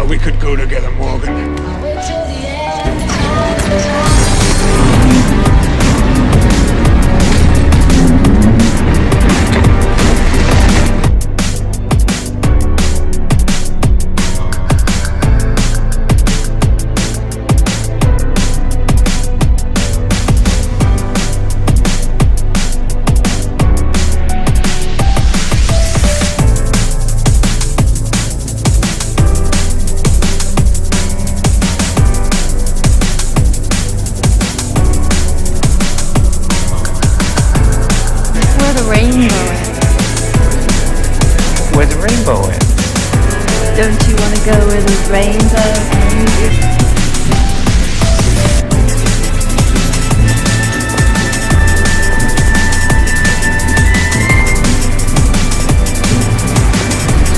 we could go together, Morgan. Where's the rainbow at? Don't you want to go where the rainbow ends?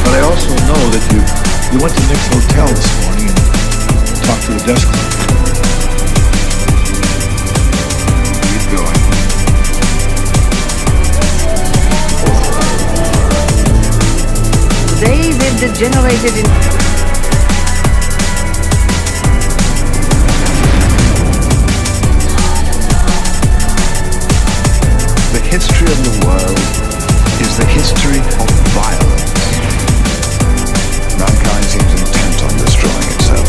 But I also know that you went to Nick's hotel this morning and talked to the desk clerk. Keep going. David degenerated in... The history of the world is the history of violence. Mankind seems intent on destroying itself.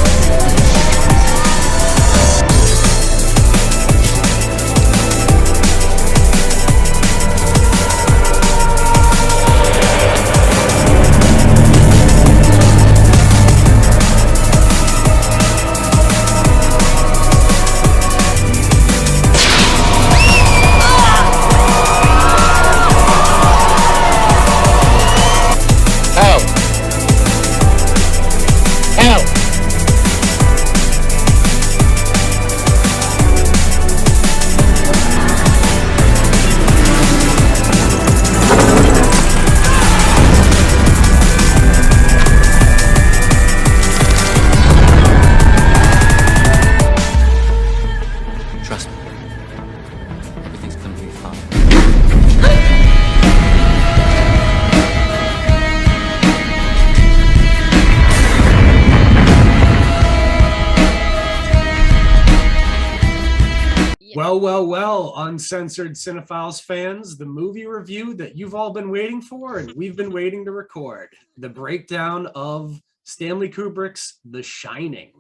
Well, Uncensored Cinefiles fans, the movie review that you've all been waiting for and we've been waiting to record, the breakdown of Stanley Kubrick's The Shining.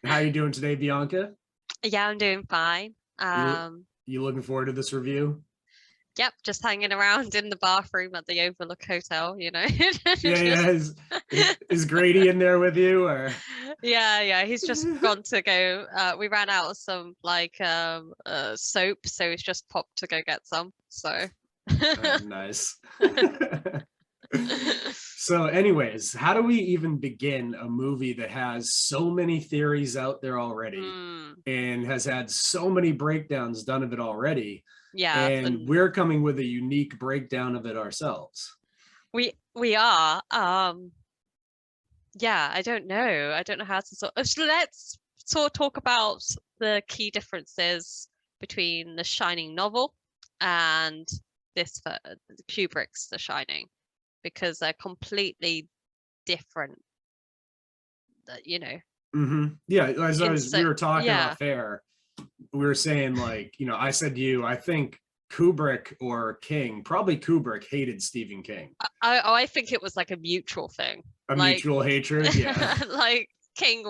How are you doing today, Bianca? Yeah, I'm doing fine. You looking forward to this review? Yep, just hanging around in the bathroom at the Overlook Hotel, you know. Yeah. Is Grady in there with you, or? Yeah, he's just gone to go. We ran out of some soap, so he's just popped to go get some. So Nice. So anyways, how do we even begin a movie that has so many theories out there already and has had so many breakdowns done of it already? Yeah, and we're coming with a unique breakdown of it ourselves. We are. Yeah, I don't know how to sort. Let's sort of talk about the key differences between the Shining novel and this Kubrick's The Shining, because they're completely different. You know. Yeah, we were talking off air. We were saying, like, you know, I said to you, I think Kubrick or King, probably Kubrick, hated Stephen King. I think it was like a mutual thing. Mutual hatred, yeah. Like King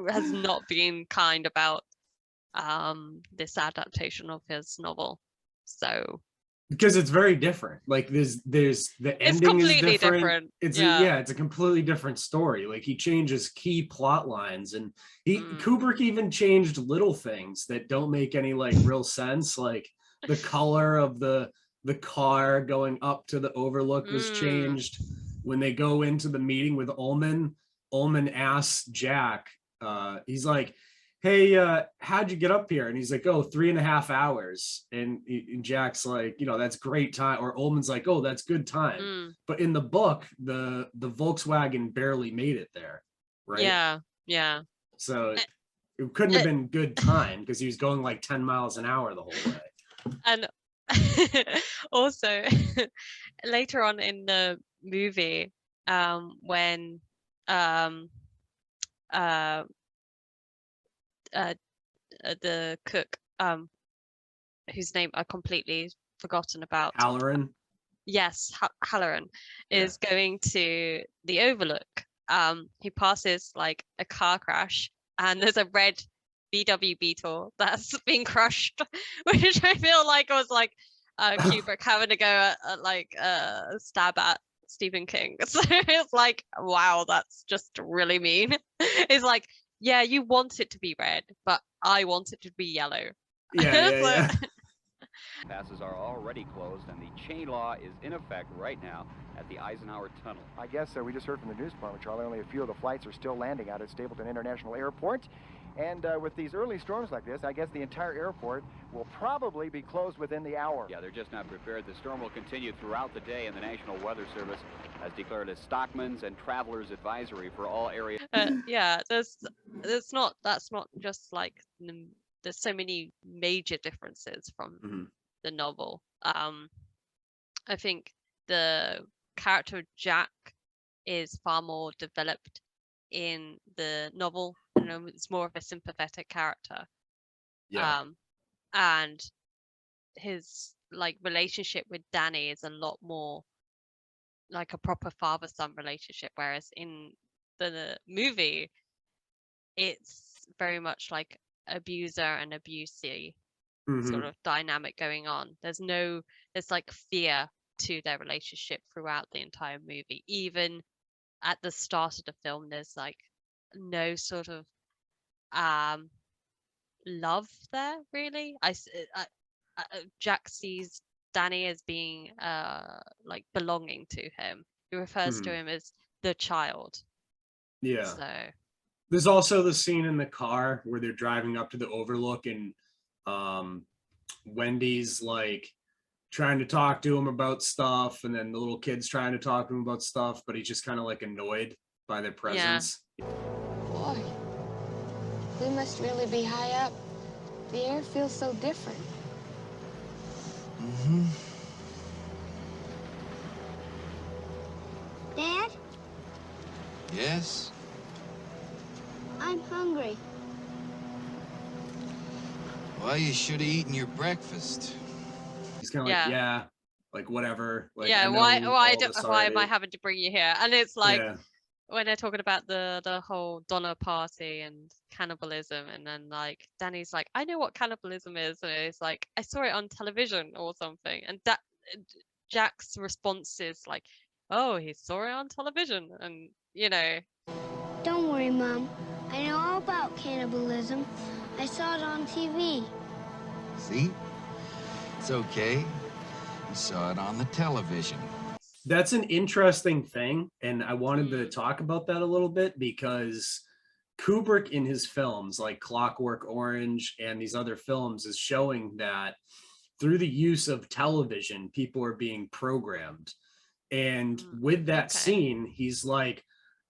has not been kind about this adaptation of his novel. So because it's very different. Like there's the ending is different. It's a completely different story. Like he changes key plot lines, and Kubrick even changed little things that don't make any like real sense. Like the color of the car going up to the Overlook was changed. When they go into the meeting with Ullman asks Jack, he's like, hey, how'd you get up here? And he's like, oh, 3.5 hours. And Jack's like, you know, that's great time. Or Ullman's like, oh, that's good time. But in the book, the Volkswagen barely made it there, right? Yeah. So it couldn't have been good time because he was going like 10 miles an hour the whole way. And also, later on in the movie, when the cook, whose name I completely forgotten about. Halloran. Yes, Halloran is going to the Overlook. He passes like a car crash, and there's a red VW Beetle that's been crushed, which I feel like was like Kubrick having to go at like stab at Stephen King. So it's like, wow, that's just really mean. It's like, yeah, you want it to be red, but I want it to be yellow. Yeah. Passes are already closed, and the chain law is in effect right now at the Eisenhower Tunnel. I guess we just heard from the news department, Charlie, only a few of the flights are still landing out at Stapleton International Airport. And with these early storms like this, I guess the entire airport will probably be closed within the hour. Yeah, they're just not prepared. The storm will continue throughout the day, and the National Weather Service has declared a Stockman's and Travelers Advisory for all areas. Yeah, that's not just like, there's so many major differences from the novel. I think the character of Jack is far more developed in the novel. You know, it's more of a sympathetic character. And his like relationship with Danny is a lot more like a proper father-son relationship, whereas in the movie it's very much like abuser and abusee sort of dynamic going on. There's like fear to their relationship throughout the entire movie. Even at the start of the film, there's like no sort of love there, really. Jack sees Danny as being like belonging to him. He refers to him as the child. Yeah. So there's also the scene in the car where they're driving up to the Overlook, and Wendy's like trying to talk to him about stuff, and then the little kid's trying to talk to him about stuff, but he's just kind of like annoyed by their presence. Boy, we must really be high up. The air feels so different. Dad? Yes? I'm hungry. Well, you should have eaten your breakfast. He's kind of like, like whatever. Like, yeah, why am I having to bring you here? And it's like when they're talking about the whole Donner Party and cannibalism, and then like Danny's like, I know what cannibalism is, and it's like, I saw it on television or something, and that Jack's response is like, oh, he saw it on television, and you know. Don't worry, Mom. I know all about cannibalism. I saw it on TV. See? It's okay. You saw it on the television. That's an interesting thing, and I wanted to talk about that a little bit, because Kubrick in his films like Clockwork Orange and these other films is showing that through the use of television, people are being programmed. And with that scene, he's like,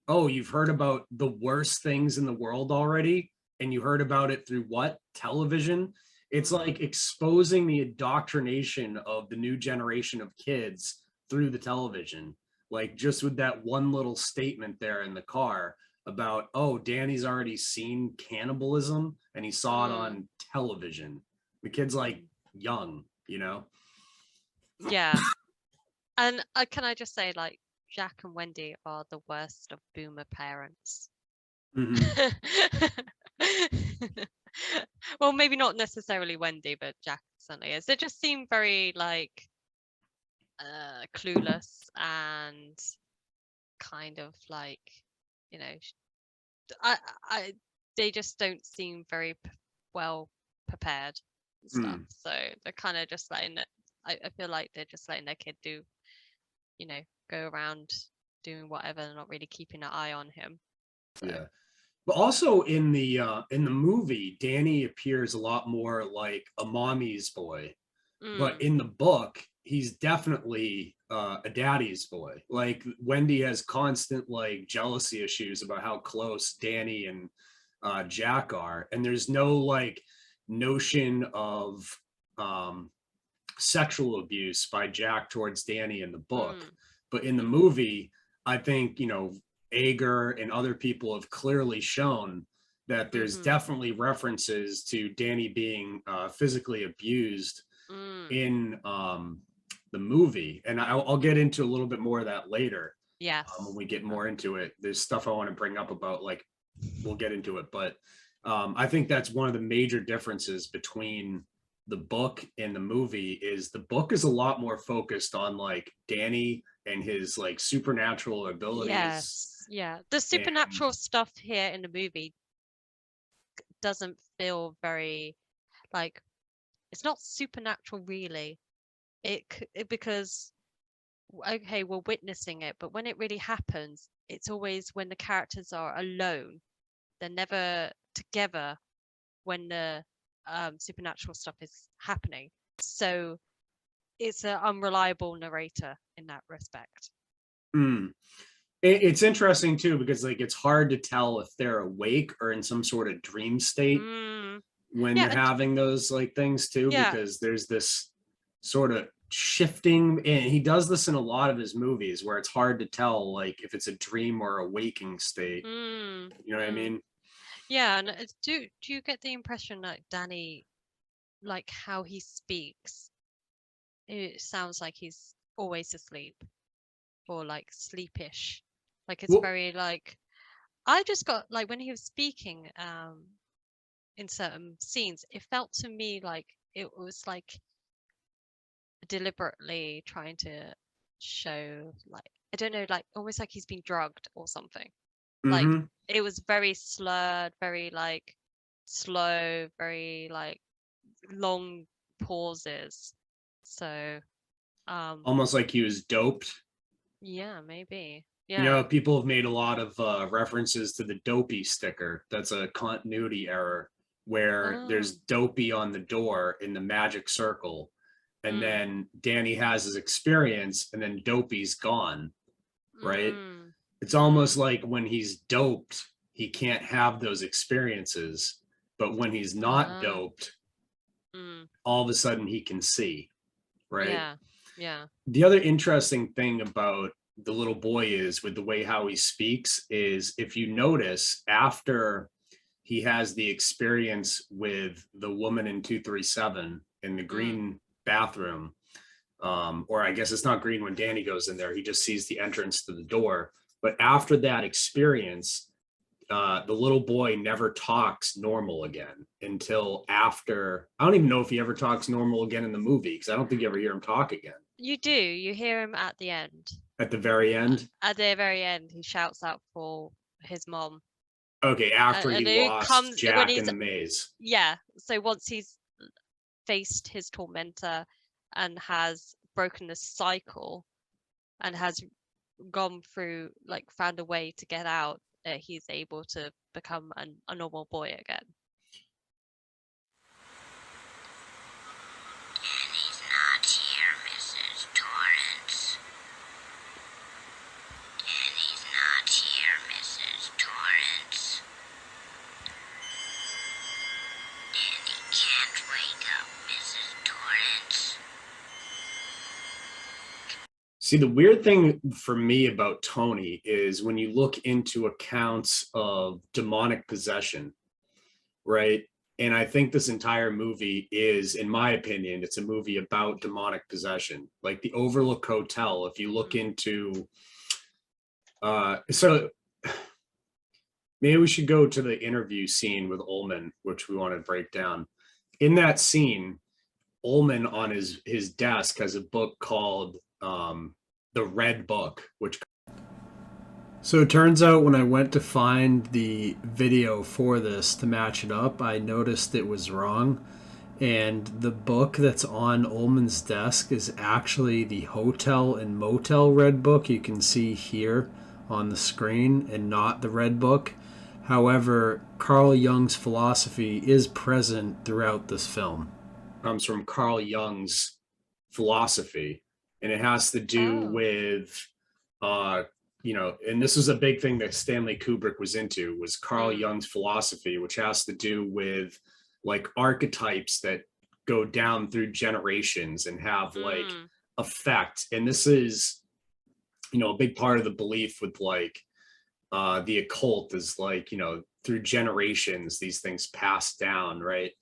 oh, you've heard about the worst things in the world already, and you heard about it through what? Television? It's like exposing the indoctrination of the new generation of kids through the television. Like just with that one little statement there in the car about, oh, Danny's already seen cannibalism and he saw it on television. The kid's like young, you know? Yeah. And can I just say, like, Jack and Wendy are the worst of boomer parents. Well, maybe not necessarily Wendy, but Jack certainly is. They just seem very like clueless and kind of like, you know, they just don't seem very well prepared and stuff. So they're kind of just letting it. I feel like they're just letting their kid do, you know, go around doing whatever. They're not really keeping an eye on him. So. Yeah. But also in the movie, Danny appears a lot more like a mommy's boy. But in the book, he's definitely a daddy's boy. Like Wendy has constant like jealousy issues about how close Danny and Jack are. And there's no like notion of sexual abuse by Jack towards Danny in the book. But in the movie, I think, you know, Ager and other people have clearly shown that there's definitely references to Danny being physically abused in the movie. And I'll get into a little bit more of that later. Yes. When we get more into it, there's stuff I want to bring up about, like, we'll get into it. But I think that's one of the major differences between the book and the movie is the book is a lot more focused on like Danny and his like supernatural abilities. Yes. Yeah. The supernatural stuff here in the movie doesn't feel very like, it's not supernatural really. Because okay, we're witnessing it, but when it really happens, it's always when the characters are alone. They're never together when the supernatural stuff is happening. So it's an unreliable narrator in that respect. It's interesting too, because like it's hard to tell if they're awake or in some sort of dream state when they're having those like things too, because there's this sort of shifting, and he does this in a lot of his movies where it's hard to tell like if it's a dream or a waking state. You know what I mean? Yeah. And do you get the impression that Danny, like how he speaks, it sounds like he's always asleep or like sleepish? Like it's very like, I just got like when he was speaking in certain scenes, it felt to me like it was like deliberately trying to show, like, I don't know, like almost like he's been drugged or something. Like it was very slurred, very like slow, very like long pauses. So almost like he was doped. Yeah, maybe. You know, people have made a lot of references to the dopey sticker. That's a continuity error where there's dopey on the door in the magic circle. And then Danny has his experience and then dopey's gone, right? It's almost like when he's doped, he can't have those experiences. But when he's not doped, all of a sudden he can see, right? Yeah. The other interesting thing about the little boy is with the way how he speaks is, if you notice, after he has the experience with the woman in 237 in the green bathroom, or I guess it's not green when Danny goes in there, he just sees the entrance to the door. But after that experience, the little boy never talks normal again until after. I don't even know if he ever talks normal again in the movie, because I don't think you ever hear him talk again. You do. You hear him at the end. At the very end? At the very end, he shouts out for his mom. Okay, after he lost Jack in the maze. Yeah. So once he's faced his tormentor and has broken the cycle and has gone through, like, found a way to get out, he's able to become a normal boy again. Danny's not here, Mrs. Torrance. Danny's not here, Mrs. Torrance. Danny can't wake up, Mrs. Torrance. See, the weird thing for me about Tony is when you look into accounts of demonic possession, right? And I think this entire movie is, in my opinion, it's a movie about demonic possession. Like the Overlook Hotel, if you look into, so maybe we should go to the interview scene with Ullman, which we want to break down. In that scene, Ullman on his desk has a book called The Red Book, which. So it turns out when I went to find the video for this to match it up, I noticed it was wrong. And the book that's on Ullman's desk is actually the Hotel and Motel Red Book you can see here on the screen, and not the Red Book. However, Carl Jung's philosophy is present throughout this film. It comes from Carl Jung's philosophy, and it has to do with you know, and this was a big thing that Stanley Kubrick was into, was Carl Jung's philosophy, which has to do with like archetypes that go down through generations and have like effect. And this is, you know, a big part of the belief with like the occult is like, you know, through generations, these things pass down, right?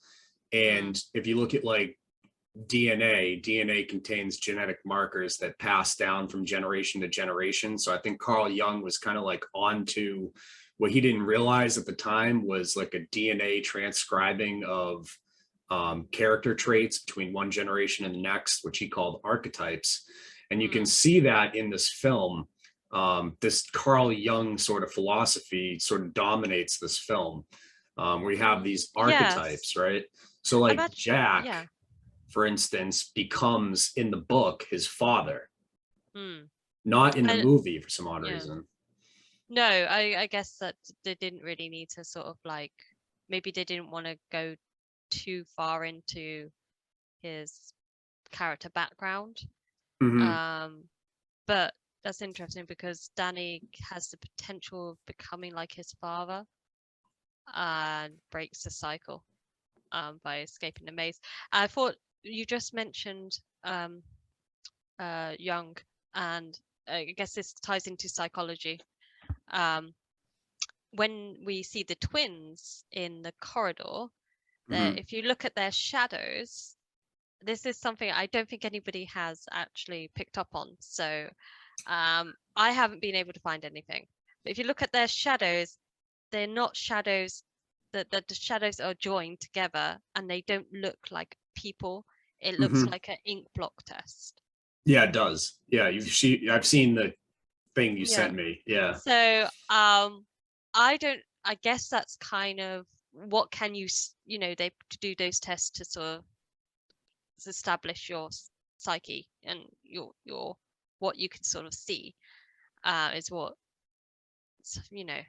And if you look at like DNA contains genetic markers that pass down from generation to generation. So I think Carl Jung was kind of like onto what he didn't realize at the time was like a DNA transcribing of character traits between one generation and the next, which he called archetypes. And you can see that in this film. This Carl Jung sort of philosophy sort of dominates this film, where you have these archetypes, right? So like Jack, for instance, becomes in the book his father, not in the movie for some odd reason. No, I guess that they didn't really need to sort of like, maybe they didn't want to go too far into his character background. But that's interesting because Danny has the potential of becoming like his father and breaks the cycle by escaping the maze. I thought you just mentioned Jung, and I guess this ties into psychology. When we see the twins in the corridor, if you look at their shadows, this is something I don't think anybody has actually picked up on. So I haven't been able to find anything. But if you look at their shadows, they're not shadows that the shadows are joined together, and they don't look like people. It looks like an ink block test. Yeah, it does. Yeah, I've seen the thing you sent me. Yeah. So I guess that's kind of what can you know, they do those tests to sort of establish your psyche and your what you can sort of see is what, you know,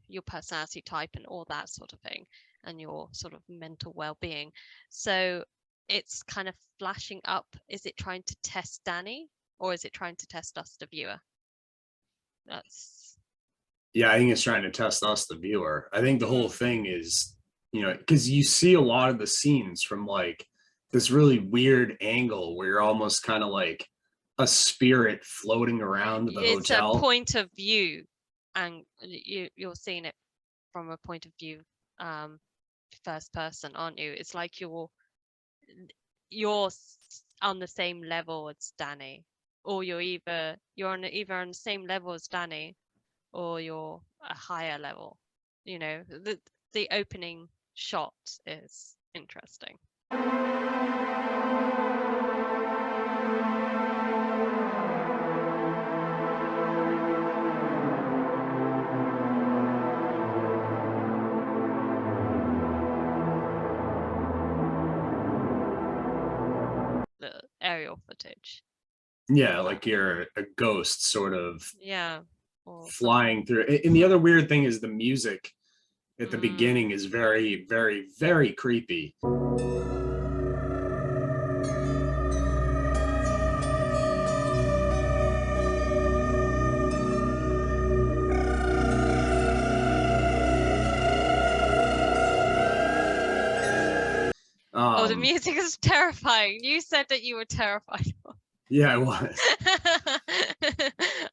your personality type and all that sort of thing, and your sort of mental well-being. So it's kind of flashing up. Is it trying to test Danny, or is it trying to test us, the viewer? Yeah, I think it's trying to test us, the viewer. I think the whole thing is, you know, because you see a lot of the scenes from like this really weird angle where you're almost kind of like a spirit floating around the hotel. It's a point of view, and you're seeing it from a point of view, first person, aren't you? It's like you're on the same level as Danny, or you're on the same level as Danny, or you're a higher level. You know, the opening shot is interesting. The aerial footage. Yeah, like you're a ghost sort of. Yeah. Flying through. And the other weird thing is the music at the beginning is very, very, very creepy. The music is terrifying. You said that you were terrified. Yeah, I was.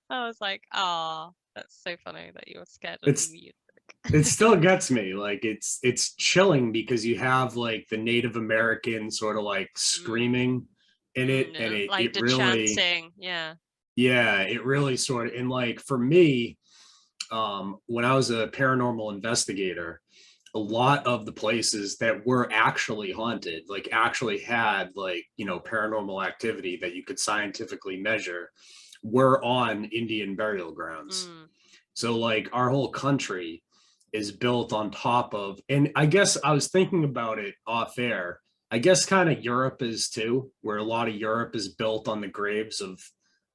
I was like, oh, that's so funny that you were scared of the music. It still gets me. Like it's chilling because you have like the Native American sort of like screaming in it, and it like it the really chanting, yeah, it really sort of, and like for me, when I was a paranormal investigator, a lot of the places that were actually haunted, like actually had like, you know, paranormal activity that you could scientifically measure, were on Indian burial grounds. So like our whole country is built on top of, and I guess I was thinking about it off air, I guess kind of Europe is too, where a lot of Europe is built on the graves of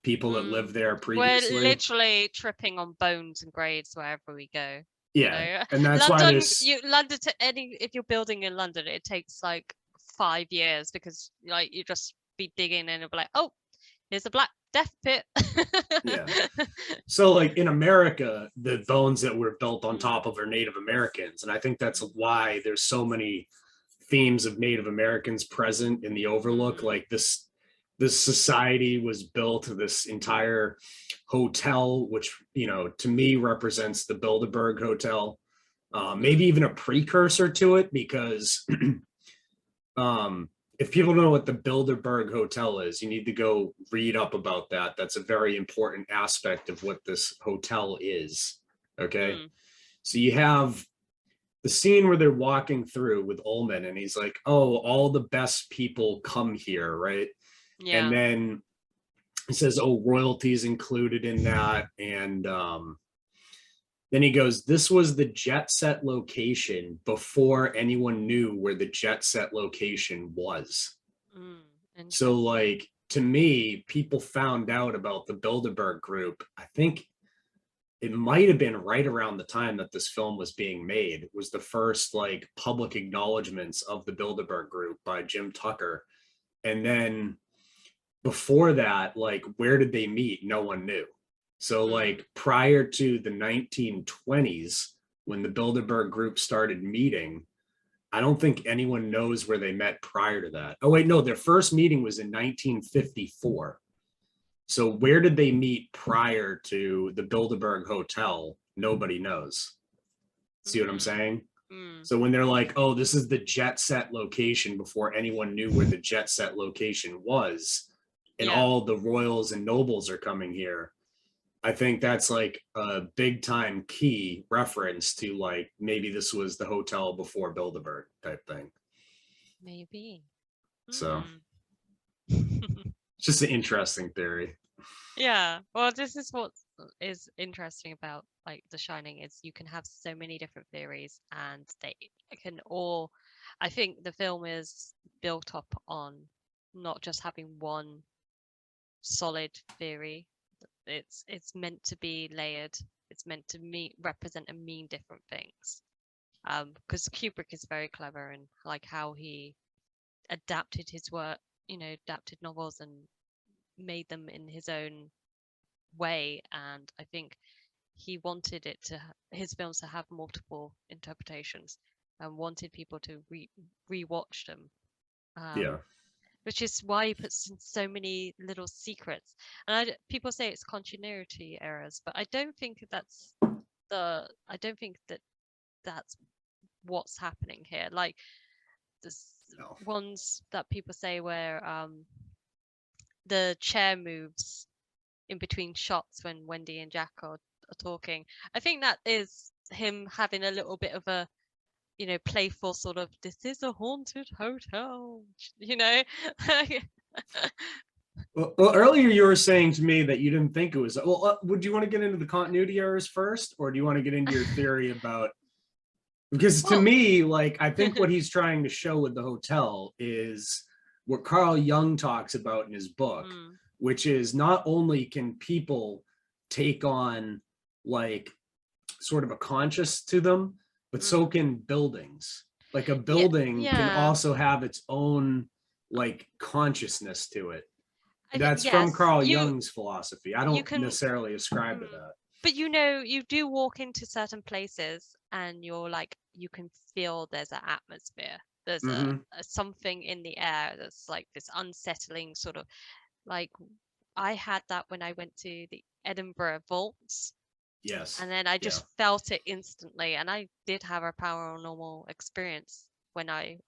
people that lived there previously. We're literally tripping on bones and graves wherever we go. Yeah, you know? And that's London, why this. London if you're building in London, it takes like 5 years because like you just be digging and it'll be like, oh, here's a black death pit. Yeah. So like in America, the bones that were built on top of are Native Americans, and I think that's why there's so many themes of Native Americans present in the Overlook. Like this, this society was built, this entire hotel, which, to me represents the Bilderberg Hotel, maybe even a precursor to it, because if people don't know what the Bilderberg Hotel is, you need to go read up about that. That's a very important aspect of what this hotel is. Okay. So you have the scene where they're walking through with Ullman, and he's like, oh, all the best people come here, right? Yeah. And then he says, oh, royalty's included in that. And then he goes, this was the jet set location before anyone knew where the jet set location was. So like, to me, people found out about the Bilderberg Group. I think it might have been right around the time that this film was being made. It was the first like public acknowledgements of the Bilderberg Group by Jim Tucker. And then before that, like, where did they meet? No one knew. So like prior to the 1920s, when the Bilderberg Group started meeting, I don't think anyone knows where they met prior to that. Oh wait, no, their first meeting was in 1954. So where did they meet prior to the Bilderberg Hotel? Nobody knows. See what I'm saying? So when they're like, oh, this is the jet set location before anyone knew where the jet set location was, and all the royals and nobles are coming here, I think that's like a big time key reference to like, maybe this was the hotel before Bilderberg type thing. Maybe. So it's just an interesting theory. Yeah. Well, this is what is interesting about like The Shining, is you can have so many different theories, and they can all, I think the film is built up on not just having one solid theory. It's meant to be layered. It's meant to represent and mean different things. Because Kubrick is very clever in like how he adapted his work, adapted novels and made them in his own way. And I think he wanted his films to have multiple interpretations, and wanted people to rewatch them. Which is why he puts in so many little secrets. And people say it's continuity errors, but I don't think that's what's happening here. Like ones that people say where the chair moves in between shots when Wendy and Jack are talking. I think that is him having a little bit of a playful sort of, this is a haunted hotel, Well, earlier you were saying to me that you didn't think it was, would you want to get into the continuity errors first, or do you want to get into your theory about, because to me, like, I think what he's trying to show with the hotel is what Carl Jung talks about in his book, which is not only can people take on like sort of a conscious to them, but so can buildings. Like a building can also have its own like consciousness to it. That's from Carl Jung's philosophy. I don't necessarily ascribe to that. But you do walk into certain places and you're like, you can feel there's an atmosphere. There's a something in the air that's like this unsettling sort of, like, I had that when I went to the Edinburgh Vaults. Yes. And then I just felt it instantly. And I did have a paranormal experience when I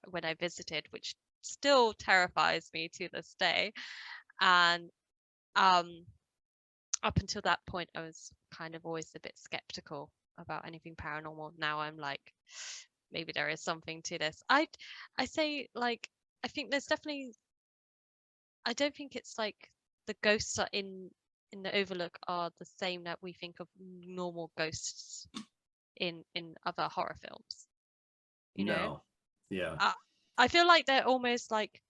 visited, which still terrifies me to this day. And up until that point, I was kind of always a bit skeptical about anything paranormal. Now I'm like, maybe there is something to this. I say, like, I think there's definitely, I don't think it's like the ghosts are in the Overlook are the same that we think of normal ghosts in other horror films. You know? Yeah. I feel like they're almost like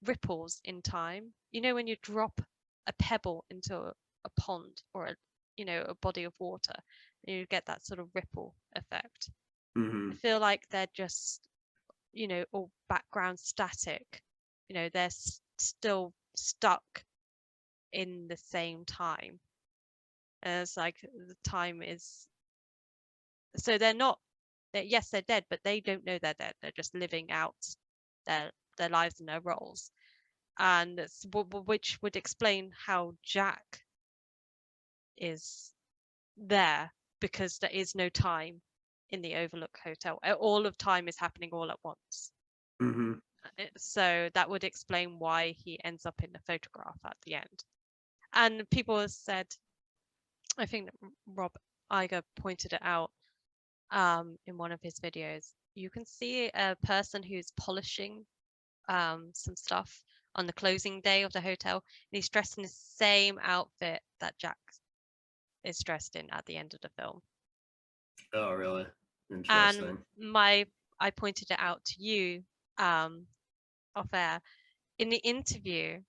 ripples in time. When you drop a pebble into a pond or a body of water, you get that sort of ripple effect. I feel like they're just all background static. They're still stuck in the same time. And it's like the time is, so they're not, yes, they're dead, but they don't know they're dead. They're just living out their their lives and their roles, and which would explain how Jack is there, because there is no time in the Overlook Hotel. All of time is happening all at once. Mm-hmm. So that would explain why he ends up in the photograph at the end. And people have said, I think Rob Iger pointed it out in one of his videos, you can see a person who's polishing some stuff on the closing day of the hotel, and he's dressed in the same outfit that Jack is dressed in at the end of the film. Oh, really? Interesting. And I pointed it out to you off air in the interview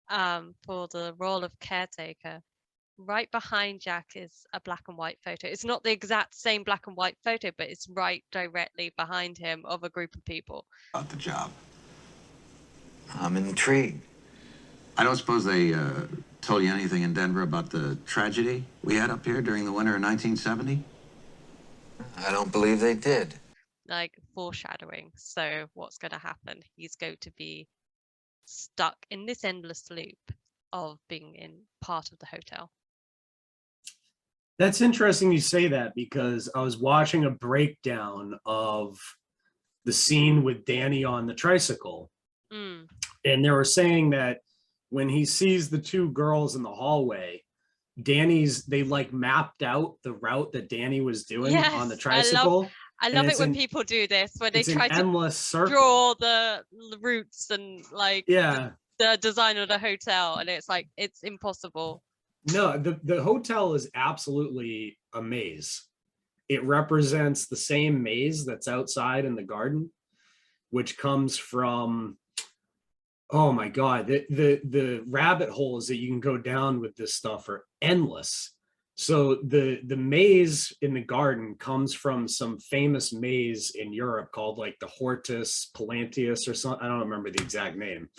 for the role of caretaker. Right behind Jack is a black and white photo. It's not the exact same black and white photo, but it's right directly behind him of a group of people. About the job. I'm intrigued. I don't suppose they told you anything in Denver about the tragedy we had up here during the winter of 1970? I don't believe they did. Like foreshadowing. So what's going to happen? He's going to be stuck in this endless loop of being in part of the hotel. That's interesting you say that, because I was watching a breakdown of the scene with Danny on the tricycle. Mm. And they were saying that when he sees the two girls in the hallway, they like mapped out the route that Danny was doing on the tricycle. I love it when people do this, when they try to endless circle. Draw the routes and like the design of the hotel, and it's like, it's impossible. No, the hotel is absolutely a maze. It represents the same maze that's outside in the garden, which comes from, oh my God, the rabbit holes that you can go down with this stuff are endless. So the maze in the garden comes from some famous maze in Europe called like the Hortus Palantius or something. I don't remember the exact name.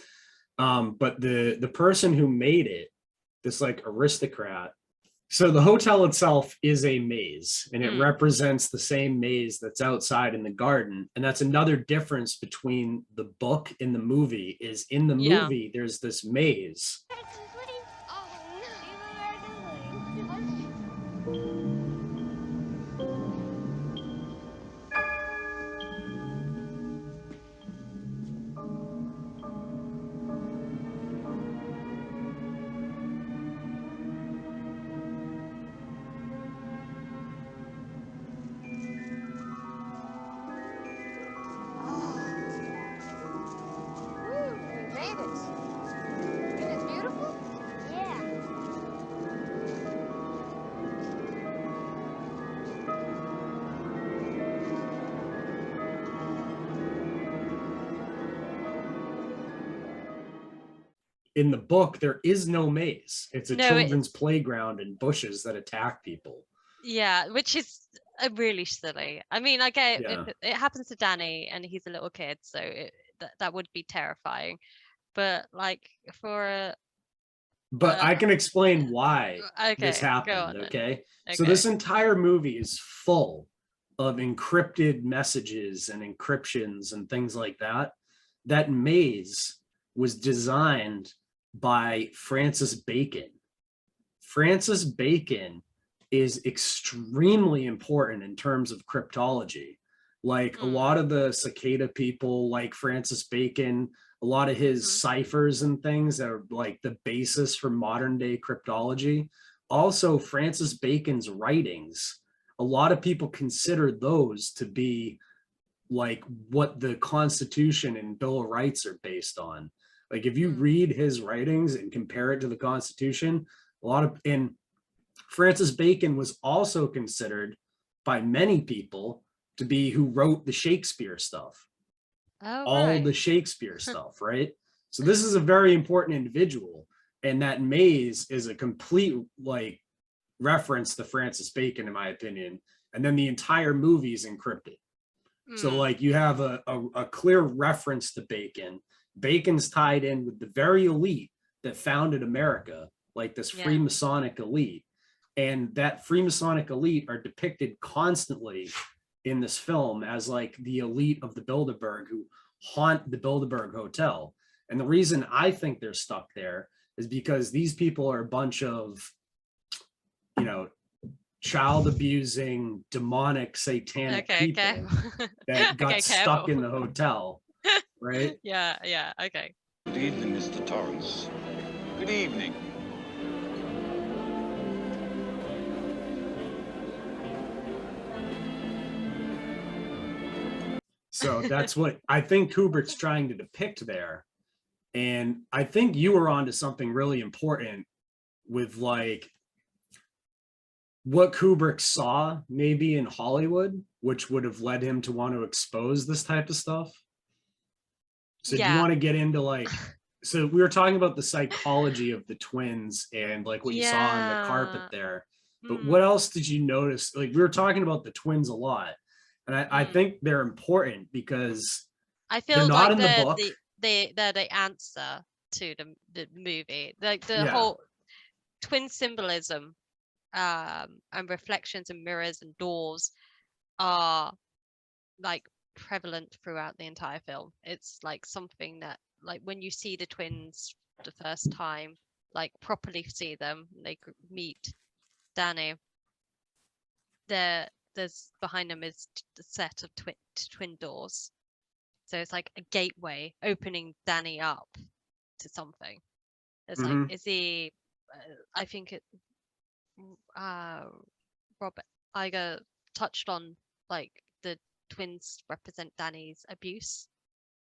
But the person who made it, this like aristocrat. So the hotel itself is a maze, and it represents the same maze that's outside in the garden. And that's another difference between the book and the movie, is in the movie, there's this maze. In the book, there is no maze. It's a children's playground and bushes that attack people. Yeah, which is really silly. I mean, I get it happens to Danny, and he's a little kid, so that would be terrifying. But like But I can explain why this happened. Okay, so this entire movie is full of encrypted messages and encryptions and things like that. That maze was designed by Francis Bacon. Francis Bacon is extremely important in terms of cryptology. Like a lot of the cicada people, like Francis Bacon, a lot of his ciphers and things that are like the basis for modern day cryptology. Also, Francis Bacon's writings, a lot of people consider those to be like what the Constitution and Bill of Rights are based on. Like if you read his writings and compare it to the Constitution, and Francis Bacon was also considered by many people to be who wrote the Shakespeare stuff. All the Shakespeare stuff, right? So this is a very important individual, and that maze is a complete like reference to Francis Bacon, in my opinion. And then the entire movie is encrypted. So like you have a clear reference to Bacon. Bacon's tied in with the very elite that founded America, like this Freemasonic elite. And that Freemasonic elite are depicted constantly in this film as like the elite of the Bilderberg who haunt the Bilderberg Hotel. And the reason I think they're stuck there is because these people are a bunch of, child abusing, demonic, satanic people that got stuck in the hotel, right? Yeah, okay. Good evening, Mr. Torrance. Good evening. So that's what I think Kubrick's trying to depict there. And I think you were onto something really important with like what Kubrick saw maybe in Hollywood, which would have led him to want to expose this type of stuff. So do you want to get into like, so we were talking about the psychology of the twins and like what you saw on the carpet there, but what else did you notice? Like we were talking about the twins a lot, and I think they're important because I feel they're not like in the book. they're the answer to the movie. Like the whole twin symbolism and reflections and mirrors and doors are like prevalent throughout the entire film. It's like something that, like, when you see the twins the first time, like properly see them, they meet Danny, there's behind them is the set of twin doors. So it's like a gateway opening Danny up to something. It's like, is he I think it Robert Iger touched on like the twins represent Danny's abuse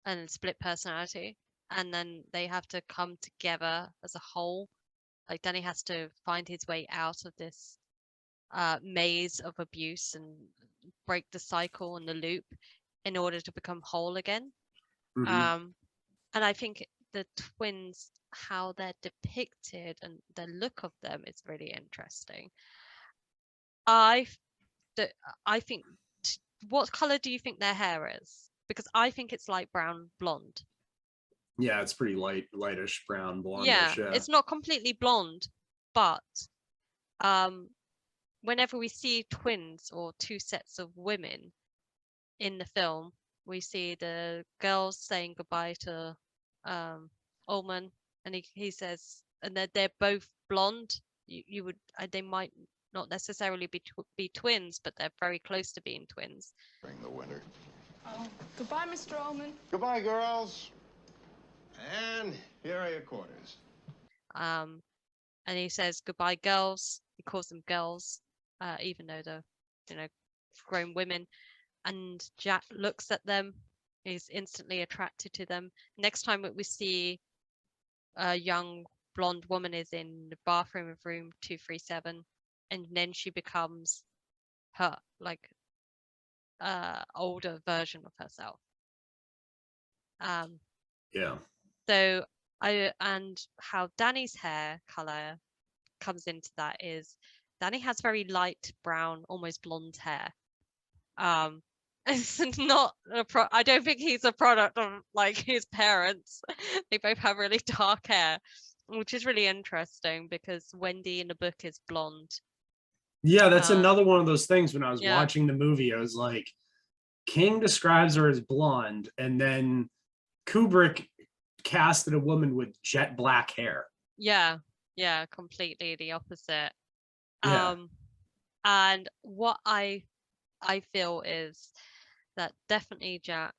and split personality, and then they have to come together as a whole. Like Danny has to find his way out of this maze of abuse and break the cycle and the loop in order to become whole again. And I think the twins, how they're depicted and the look of them is really interesting. I think, what color do you think their hair is? Because I think it's light brown blonde. Yeah, it's pretty lightish brown blonde. Yeah, it's not completely blonde, but whenever we see twins or two sets of women in the film, we see the girls saying goodbye to Ullman, and he says, and they're both blonde. You would they might not necessarily be twins, but they're very close to being twins. During the winter. Oh, goodbye, Mr. Ullman. Goodbye, girls. And here are your quarters. And he says goodbye, girls. He calls them girls, even though they're grown women. And Jack looks at them. He's instantly attracted to them. Next time we see a young blonde woman is in the bathroom of room 237, and then she becomes her like older version of herself. So and how Danny's hair color comes into that is Danny has very light brown, almost blonde hair. It's not I don't think he's a product of like his parents. They both have really dark hair, which is really interesting because Wendy in the book is blonde. Yeah, that's another one of those things. When I was watching the movie, I was like, King describes her as blonde, and then Kubrick casted a woman with jet black hair. Yeah, completely the opposite. Yeah. And what I feel is that definitely Jack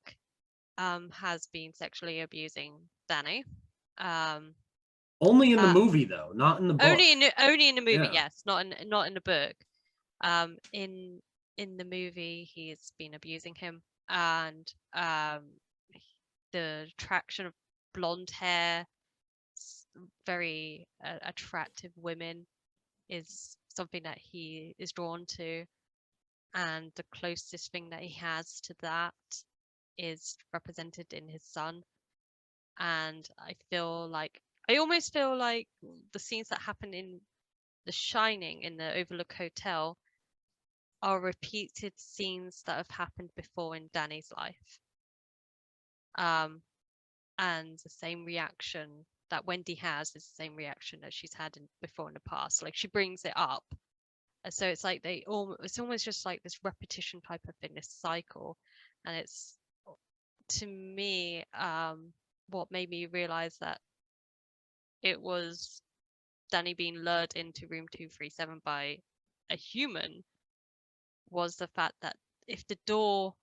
has been sexually abusing Danny. Only in the movie though, not in the book. Only in the movie, yes, not in the book. In the movie, he's been abusing him, and the attraction of blonde hair, very attractive women, is something that he is drawn to, and the closest thing that he has to that is represented in his son. And I almost feel like the scenes that happen in The Shining in the Overlook Hotel are repeated scenes that have happened before in Danny's life. And the same reaction that Wendy has is the same reaction that she's had before in the past. Like, she brings it up. So it's like it's almost just like this repetition type of thing, this cycle. And to me, what made me realize that it was Danny being lured into room 237 by a human was the fact that if the door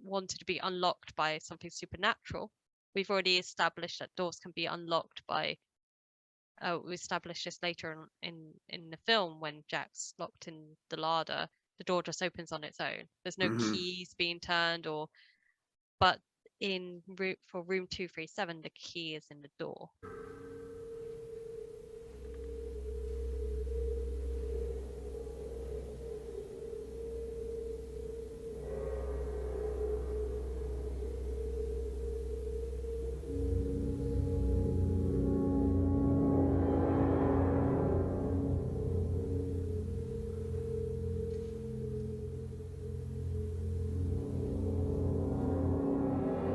wanted to be unlocked by something supernatural, we've already established that doors can be unlocked by we established this later in the film when Jack's locked in the larder. The door just opens on its own. There's no keys being turned, but for room 237, the key is in the door.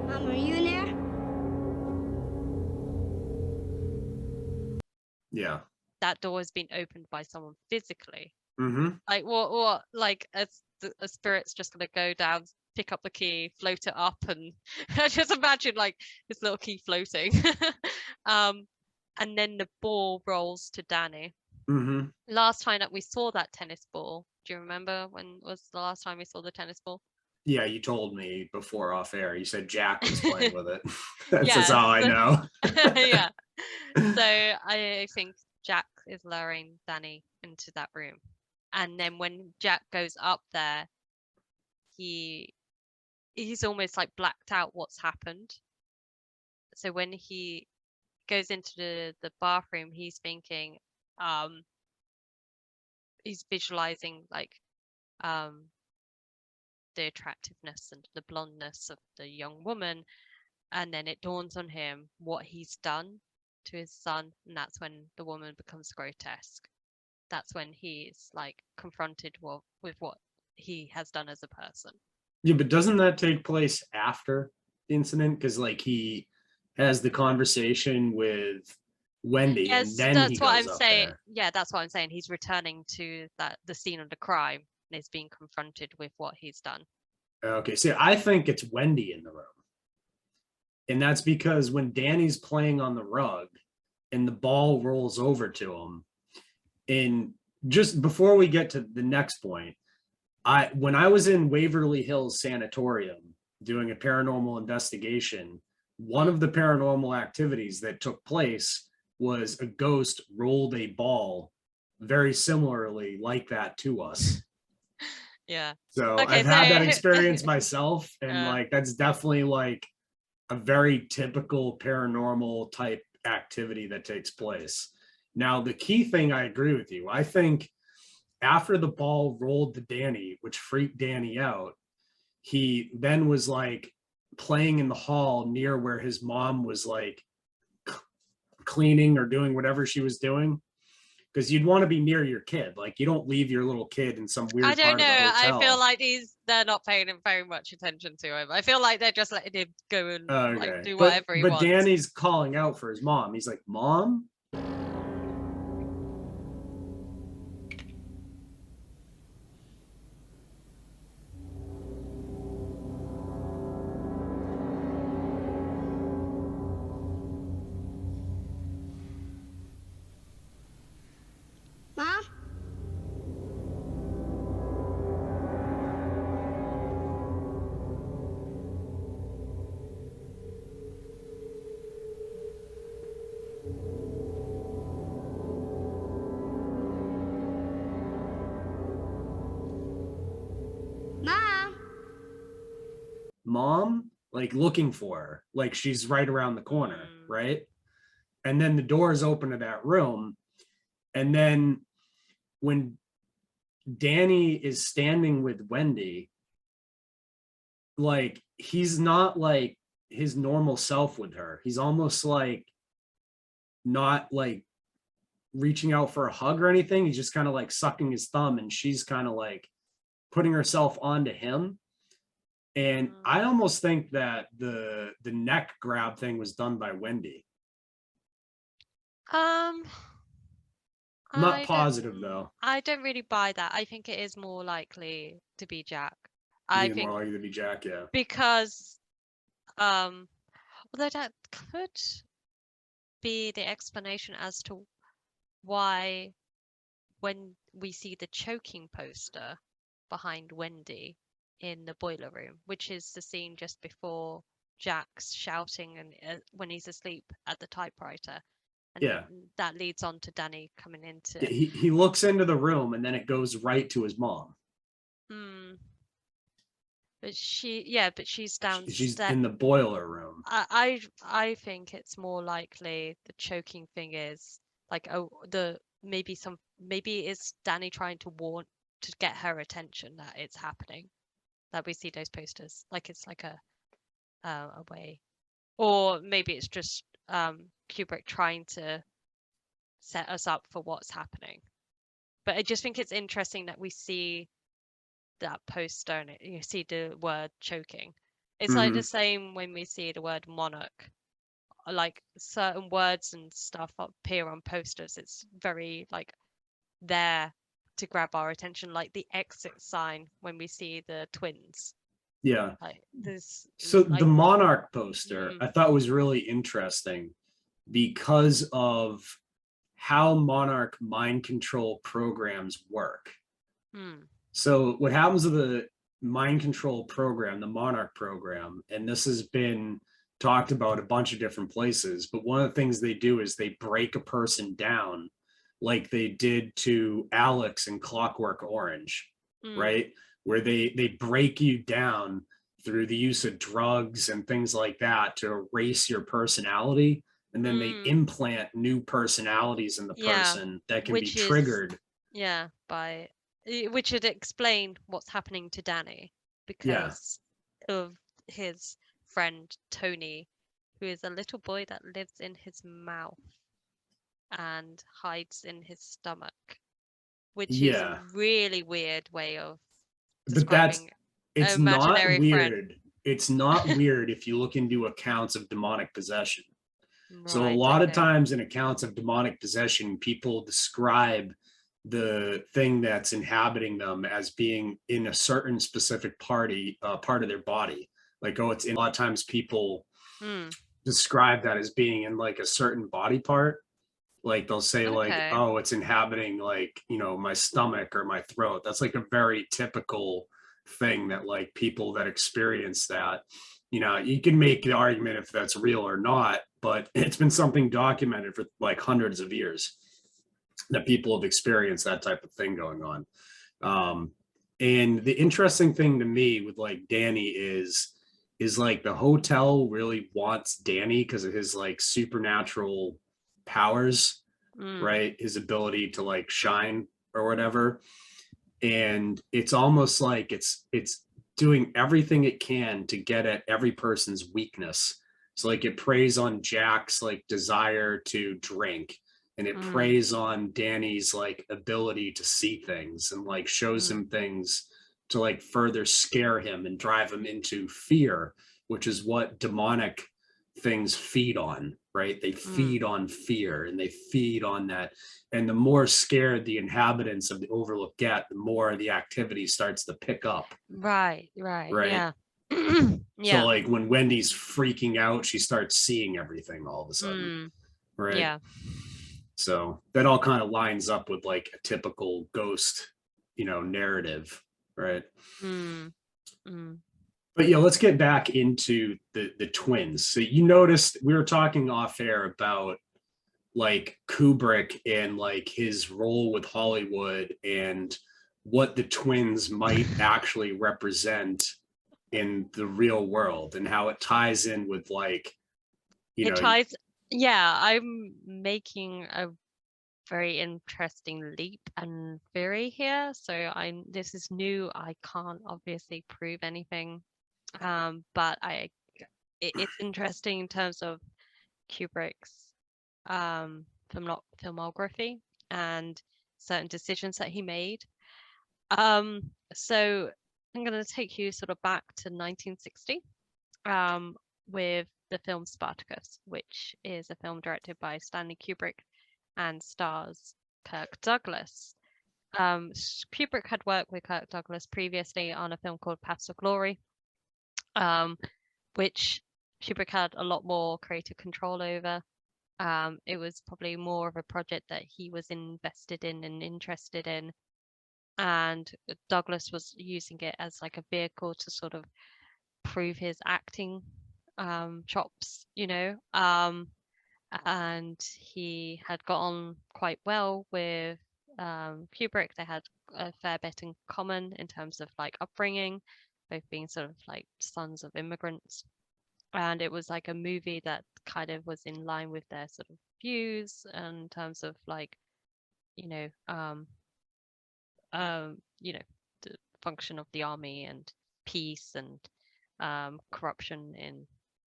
Mom, are you in there? Yeah. That door has been opened by someone physically. Mm-hmm. Like what? Like a spirit's just gonna go down, pick up the key, float it up, and I just imagine like this little key floating. And then the ball rolls to Danny. Mm-hmm. Last time that we saw that tennis ball, do you remember when was the last time we saw the tennis ball? Yeah, you told me before off air. You said Jack was playing with it. That's all I know. Yeah. So I think Jack is luring Danny into that room. And then when Jack goes up there, he's almost like blacked out what's happened. So when he goes into the bathroom, he's thinking, he's visualizing like the attractiveness and the blondness of the young woman, and then it dawns on him what he's done to his son, and that's when the woman becomes grotesque. That's when he's like confronted with what he has done as a person. Yeah, but doesn't that take place after the incident? Because like he has the conversation with Wendy, yes, and then that's he what goes I'm up saying. there. Yeah, that's what I'm saying. He's returning to the scene of the crime and is being confronted with what he's done. Okay, see, I think it's Wendy in the room. And that's because when Danny's playing on the rug and the ball rolls over to him, and just before we get to the next point, when I was in Waverly Hills Sanatorium doing a paranormal investigation, one of the paranormal activities that took place was a ghost rolled a ball very similarly like that to us. Yeah. So I've had that experience myself, and like that's definitely like a very typical paranormal type activity that takes place. Now, the key thing, I agree with you. I think after the ball rolled to Danny, which freaked Danny out, he then was like playing in the hall near where his mom was like cleaning or doing whatever she was doing. Because you'd want to be near your kid. Like you don't leave your little kid in some weird part of the hotel. I feel like they're not paying him very much attention to him. I feel like they're just letting him go and like do whatever he wants. But Danny's calling out for his mom. He's like, Mom? Mom? Mom? Like looking for her. Like she's right around the corner, right? And then the doors open to that room. And then when Danny is standing with Wendy, like he's not like his normal self with her. He's almost like not like reaching out for a hug or anything. He's just kind of like sucking his thumb, and she's kind of like putting herself onto him. And I almost think that the neck grab thing was done by Wendy. I'm not positive though. I don't really buy that. I think it is more likely to be Jack. I think more likely to be Jack, yeah. Because Although that could be the explanation as to why when we see the choking poster behind Wendy in the boiler room, which is the scene just before Jack's shouting and when he's asleep at the typewriter, and Yeah. that leads on to Danny coming into. He looks into the room and then it goes right to his mom. But she's downstairs. She's in the boiler room. I think it's more likely the choking thing is like maybe it's Danny trying to get her attention that it's happening, that we see those posters, like it's like a way, or maybe it's just Kubrick trying to set us up for what's happening. But I just think it's interesting that we see that poster and you see the word choking. It's like the same when we see the word monarch, like certain words and stuff appear on posters. It's very like there to grab our attention, like the exit sign when we see the twins. Yeah. Like this. So the monarch poster I thought was really interesting because of how monarch mind control programs work. So what happens with the mind control program, the monarch program, and this has been talked about a bunch of different places, but one of the things they do is they break a person down like they did to Alex in Clockwork Orange, right? Where they break you down through the use of drugs and things like that to erase your personality. And then they implant new personalities in the person that can be triggered. Which would explain what's happening to Danny because of his friend Tony, who is a little boy that lives in his mouth and hides in his stomach, which is a really weird way of describing it's an imaginary not weird. Friend. It's not weird if you look into accounts of demonic possession. So a lot of times in accounts of demonic possession, people describe the thing that's inhabiting them as being in a certain specific part of their body. Like, it's in a lot of times people describe that as being in like a certain body part. Like they'll say like, oh, it's inhabiting like, my stomach or my throat. That's like a very typical thing that like people that experience that, you can make the argument if that's real or not, but it's been something documented for like hundreds of years that people have experienced that type of thing going on. And the interesting thing to me with like Danny is like the hotel really wants Danny because of his like supernatural powers, right? His ability to like shine or whatever. And it's almost like it's doing everything it can to get at every person's weakness. So like it preys on Jack's like desire to drink, and it preys on Danny's like ability to see things and like shows him things to like further scare him and drive him into fear, which is what demonic things feed on, right? They feed on fear and they feed on that. And the more scared the inhabitants of the Overlook get, the more the activity starts to pick up. Right. Yeah. So like when Wendy's freaking out, she starts seeing everything all of a sudden. Right. Yeah. So that all kind of lines up with like a typical ghost, narrative. Right. But yeah, let's get back into the twins. So you noticed we were talking off air about like Kubrick and like his role with Hollywood and what the twins might actually represent in the real world and how it ties in with like, I'm making a very interesting leap and theory here. So this is new. I can't obviously prove anything. But it's interesting in terms of Kubrick's filmography and certain decisions that he made. So I'm going to take you sort of back to 1960 with the film Spartacus, which is a film directed by Stanley Kubrick and stars Kirk Douglas. Kubrick had worked with Kirk Douglas previously on a film called Paths of Glory, which Kubrick had a lot more creative control over. It was probably more of a project that he was invested in and interested in, and Douglas was using it as like a vehicle to sort of prove his acting chops, you know. And he had got on quite well with Kubrick. They had a fair bit in common in terms of like upbringing, both being sort of like sons of immigrants. And it was like a movie that kind of was in line with their sort of views in terms of like, you know, you know, the function of the army and peace and corruption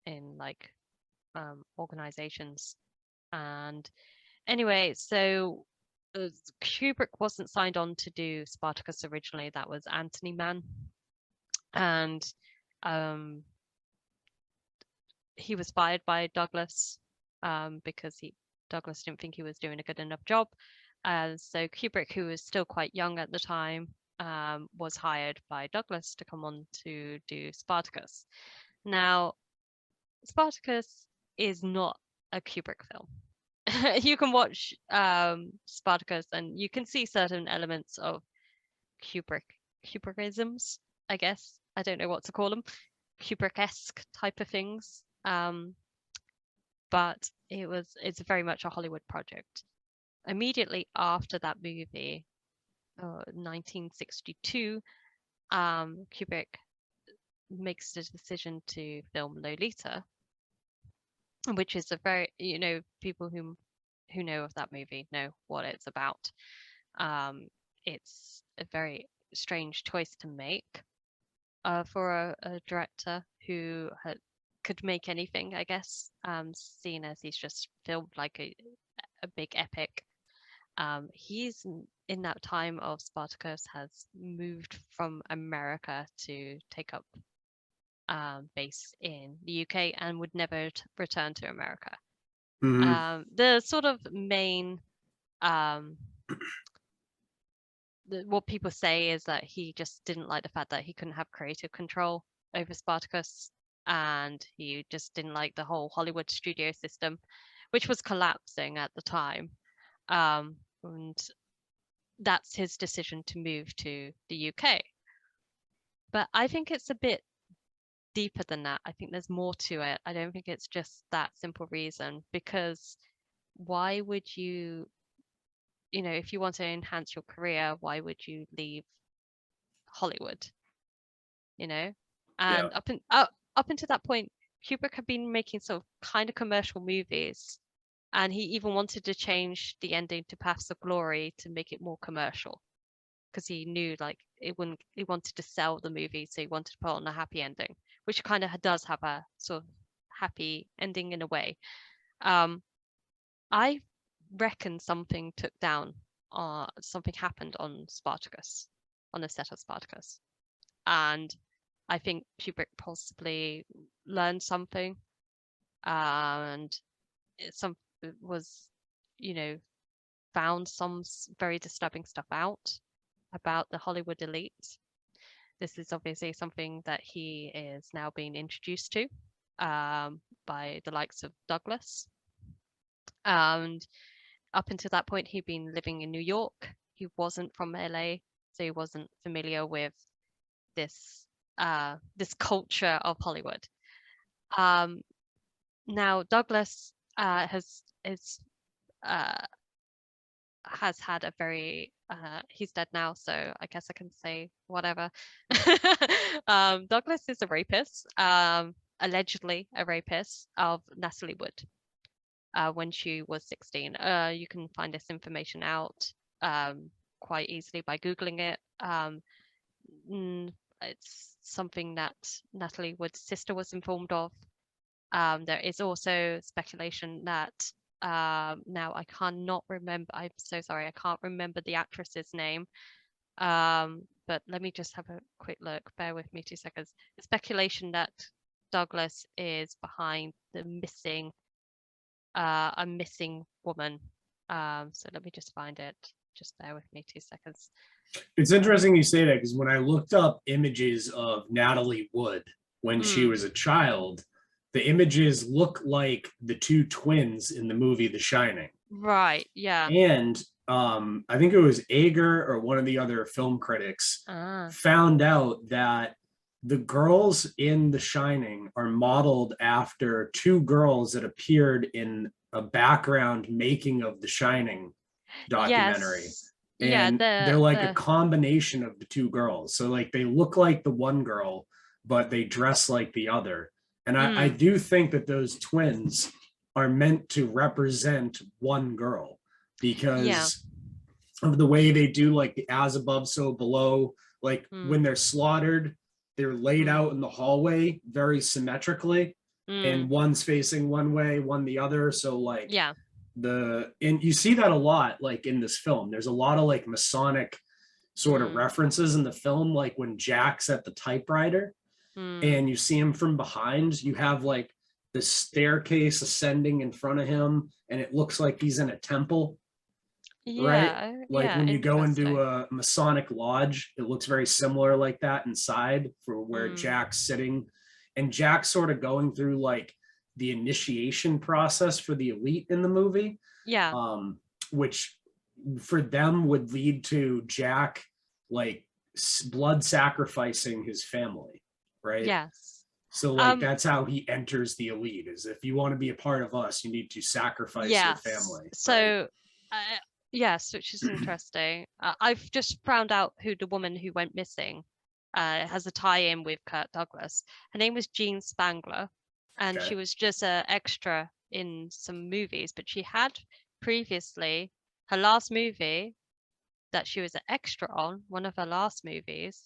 in like organizations. And anyway, so Kubrick wasn't signed on to do Spartacus originally. That was Anthony Mann, and he was fired by Douglas because Douglas didn't think he was doing a good enough job. So Kubrick, who was still quite young at the time, was hired by Douglas to come on to do Spartacus. Now, Spartacus is not a Kubrick film. You can watch Spartacus and you can see certain elements of Kubrickisms, I guess. I don't know what to call them. Kubrick-esque type of things. But it's very much a Hollywood project. Immediately after that movie, 1962, Kubrick makes the decision to film Lolita, which is a very, you know, people who know of that movie know what it's about. It's a very strange choice to make for a director who could make anything, I guess, seeing as he's just filmed like a big epic. He's in that time of Spartacus has moved from America to take up base in the UK and would never return to America. Mm-hmm. The sort of main what people say is that he just didn't like the fact that he couldn't have creative control over Spartacus, and he just didn't like the whole Hollywood studio system, which was collapsing at the time. And that's his decision to move to the UK. But I think it's a bit deeper than that. I think there's more to it. I don't think it's just that simple reason, because why would you, you know, if you want to enhance your career, why would you leave Hollywood? You know? And up until that point, Kubrick had been making sort of kind of commercial movies, and he even wanted to change the ending to Paths of Glory to make it more commercial, because he knew like he wanted to sell the movie, so he wanted to put on a happy ending, which kind of does have a sort of happy ending in a way. I reckon something happened on Spartacus, on the set of Spartacus, and I think Kubrick possibly learned something, and found some very disturbing stuff out about the Hollywood elite. This is obviously something that he is now being introduced to by the likes of Douglas. And up until that point, he'd been living in New York. He wasn't from LA, so he wasn't familiar with this culture of Hollywood. Now Douglas has had a very he's dead now, so I guess I can say whatever. Douglas is a rapist, allegedly a rapist of Natalie Wood when she was 16. You can find this information out quite easily by Googling it. It's something that Natalie Wood's sister was informed of. There is also speculation that now I cannot remember. I'm so sorry, I can't remember the actress's name. But let me just have a quick look. Bear with me 2 seconds. The speculation that Douglas is behind the missing woman. So let me just find it. Just bear with me 2 seconds. It's interesting you say that, because when I looked up images of Natalie Wood when she was a child, the images look like the two twins in the movie The Shining. Right. Yeah. And I think it was Ager or one of the other film critics found out that the girls in The Shining are modeled after two girls that appeared in a background making of The Shining documentary. Yes. And they're like a combination of the two girls. So like they look like the one girl, but they dress like the other. And I do think that those twins are meant to represent one girl because of the way they do like the as above, so below. Like when they're slaughtered, they're laid out in the hallway very symmetrically, and one's facing one way, one the other. So like and you see that a lot like in this film. There's a lot of like Masonic sort of references in the film, like when Jack's at the typewriter and you see him from behind, you have like the staircase ascending in front of him and it looks like he's in a temple. Right? Like when you go into a Masonic lodge, it looks very similar like that inside for where Jack's sitting, and Jack's sort of going through like the initiation process for the elite in the movie. Which for them would lead to Jack like blood sacrificing his family, right? So like that's how he enters the elite, is if you want to be a part of us, you need to sacrifice your family. So yes, which is interesting. I've just found out who the woman who went missing has a tie-in with Kirk Douglas. Her name was Jean Spangler, and she was just an extra in some movies, but she had previously, her last movie that she was an extra on, one of her last movies,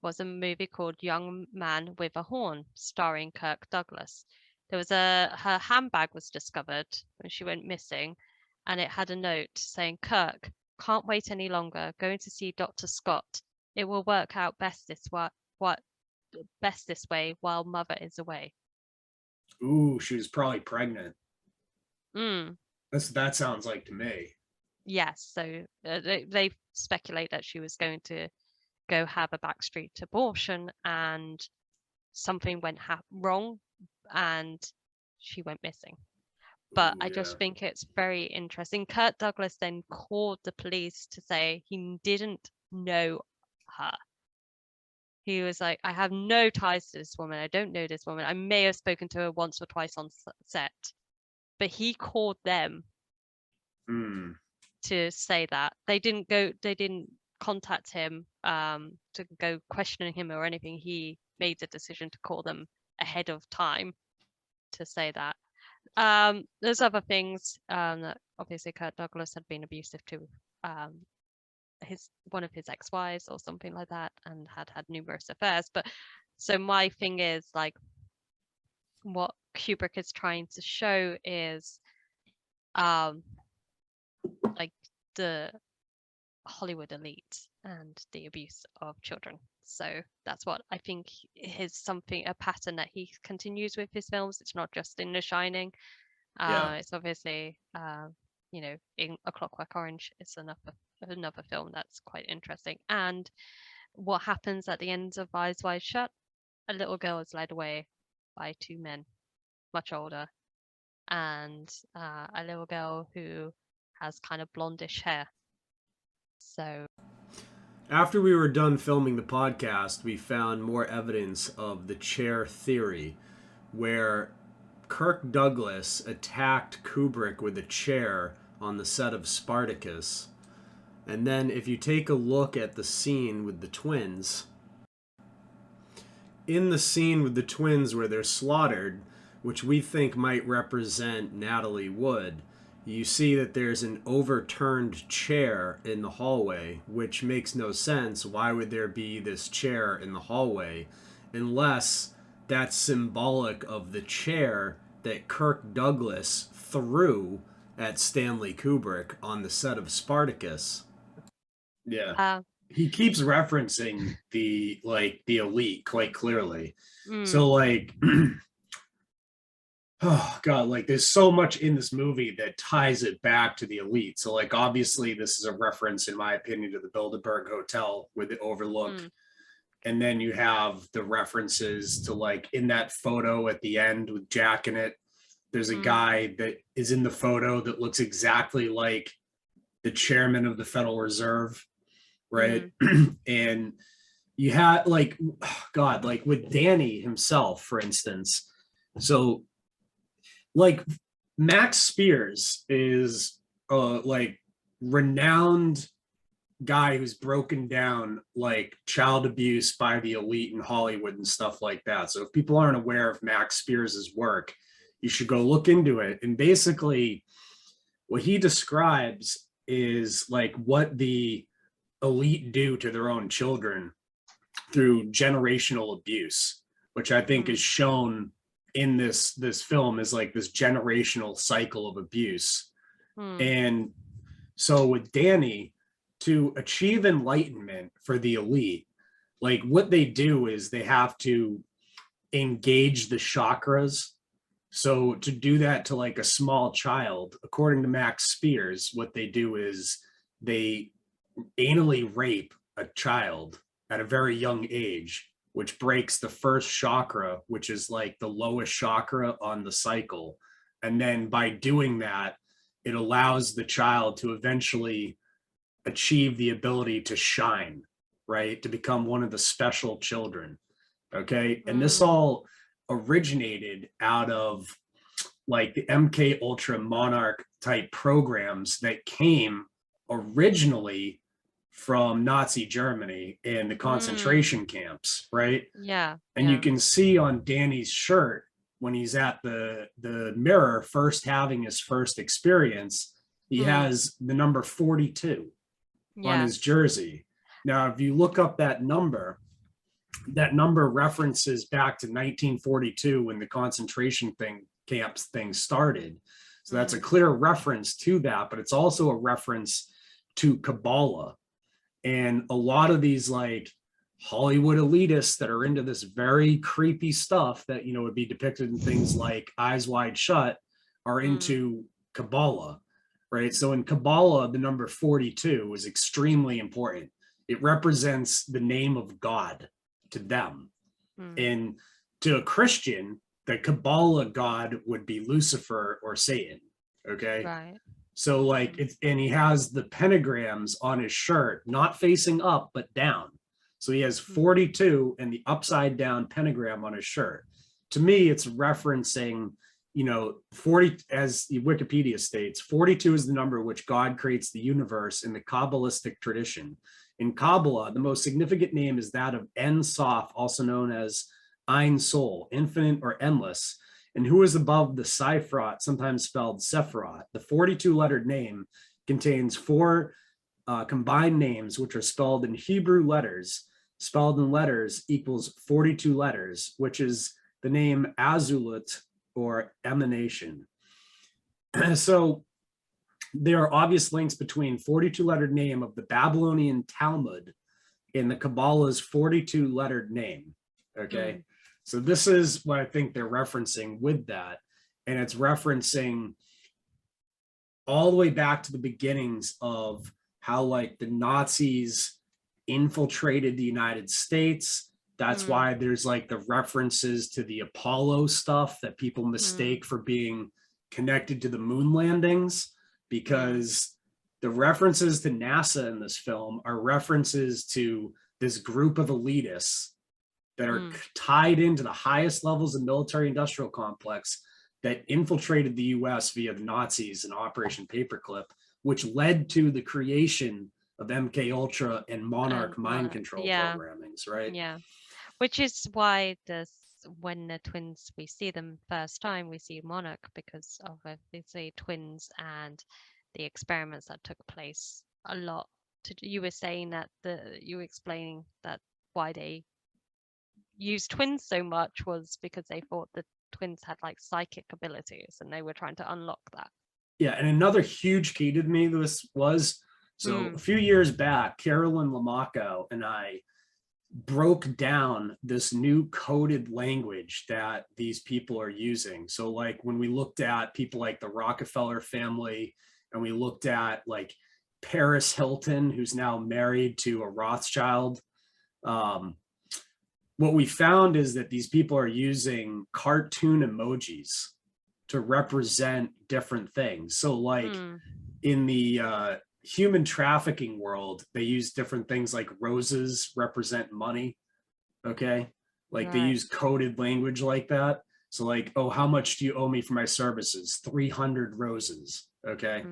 was a movie called Young Man with a Horn, starring Kirk Douglas. There was her handbag was discovered when she went missing, and it had a note saying, "Kirk, can't wait any longer. Going to see Dr. Scott. It will work out best this way while mother is away." Ooh, she was probably pregnant. That sounds like to me. Yes, so they speculate that she was going to go have a backstreet abortion, and something went wrong, and she went missing. But I just think it's very interesting. Kirk Douglas then called the police to say he didn't know her. He was like, I have no ties to this woman. I don't know this woman. I may have spoken to her once or twice on set. But he called them to say that. They didn't contact him to go questioning him or anything. He made the decision to call them ahead of time to say that. There's other things that obviously Kirk Douglas had been abusive to one of his ex-wives or something like that, and had numerous affairs. But so my thing is like, what Kubrick is trying to show is like the Hollywood elite and the abuse of children. So that's what I think is a pattern that he continues with his films. It's not just in The Shining. It's obviously, in A Clockwork Orange, it's another film that's quite interesting. And what happens at the end of Eyes Wide Shut? A little girl is led away by two men, much older, and a little girl who has kind of blondish hair. So after we were done filming the podcast, we found more evidence of the chair theory, where Kirk Douglas attacked Kubrick with a chair on the set of Spartacus. And then if you take a look at the scene with the twins, in the scene with the twins where they're slaughtered, which we think might represent Natalie Wood, you see that there's an overturned chair in the hallway, which makes no sense. Why would there be this chair in the hallway? Unless that's symbolic of the chair that Kirk Douglas threw at Stanley Kubrick on the set of Spartacus. He keeps referencing the elite quite clearly. So like oh god, like there's so much in this movie that ties it back to the elite. So like obviously this is a reference, in my opinion, to the Bilderberg Hotel with the overlook. And then you have the references to, like, in that photo at the end with Jack in it, there's a guy that is in the photo that looks exactly like the chairman of the Federal Reserve, right? And you had, like, God, like with Danny himself, for instance. So, like, Max Spears is like renowned guy who's broken down like child abuse by the elite in Hollywood and stuff like that. So if people aren't aware of Max Spears's work, you should go look into it. And basically what he describes is like what the elite do to their own children through generational abuse, which I think is shown in this film is like this generational cycle of abuse. And so with Danny, to achieve enlightenment for the elite, like what they do is they have to engage the chakras. So to do that to like a small child, according to Max Spears, what they do is they anally rape a child at a very young age, which breaks the first chakra, which is like the lowest chakra on the cycle. And then by doing that, it allows the child to eventually achieve the ability to shine, right? To become one of the special children. Okay. And this all originated out of like the MK Ultra Monarch type programs that came originally from Nazi Germany and the concentration camps, right? Yeah. And you can see on Danny's shirt when he's at the mirror first having his first experience, he has the number 42 on his jersey. Now, if you look up that number references back to 1942 when the concentration camps thing started. So that's a clear reference to that, but it's also a reference to Kabbalah. And a lot of these like Hollywood elitists that are into this very creepy stuff that, you know, would be depicted in things like Eyes Wide Shut are into Kabbalah. Right. So in Kabbalah, the number 42 is extremely important. It represents the name of God to them. And to a Christian, the Kabbalah God would be Lucifer or Satan. Okay. Right. So like and he has the pentagrams on his shirt, not facing up, but down. So he has 42 and the upside down pentagram on his shirt. To me, it's referencing, you know, 40, as Wikipedia states, 42 is the number which God creates the universe in the Kabbalistic tradition. In Kabbalah, the most significant name is that of En Sof, also known as Ein Sol, infinite or endless, and who is above the Sephiroth, sometimes spelled Sephiroth. The 42-lettered name contains 4 combined names, which are spelled in Hebrew letters. Spelled in letters equals 42 letters, which is the name Azulut, or emanation. So there are obvious links between 42-lettered name of the Babylonian Talmud and the Kabbalah's 42-lettered name. Okay. So this is what I think they're referencing with that. And it's referencing all the way back to the beginnings of how like the Nazis infiltrated the United States. That's why there's like the references to the Apollo stuff that people mistake for being connected to the moon landings, because the references to NASA in this film are references to this group of elitists that are tied into the highest levels of military industrial complex that infiltrated the US via the Nazis and Operation Paperclip, which led to the creation of MK Ultra and Monarch mind control programmings, right? Yeah. Which is why when the twins, we see them first time, we see Monarch because of obviously twins and the experiments that took place a lot. You were saying that you were explaining that why they used twins so much was because they thought the twins had like psychic abilities and they were trying to unlock that. Yeah, and another huge key to me this was, so a few years back, Carolyn Lamaco and I broke down this new coded language that these people are using. So like when we looked at people like the Rockefeller family, and we looked at like Paris Hilton, who's now married to a Rothschild, what we found is that these people are using cartoon emojis to represent different things. So like in the human trafficking world, they use different things like roses represent money. Okay. Like they use coded language like that. So like, oh, how much do you owe me for my services? 300 roses. Okay.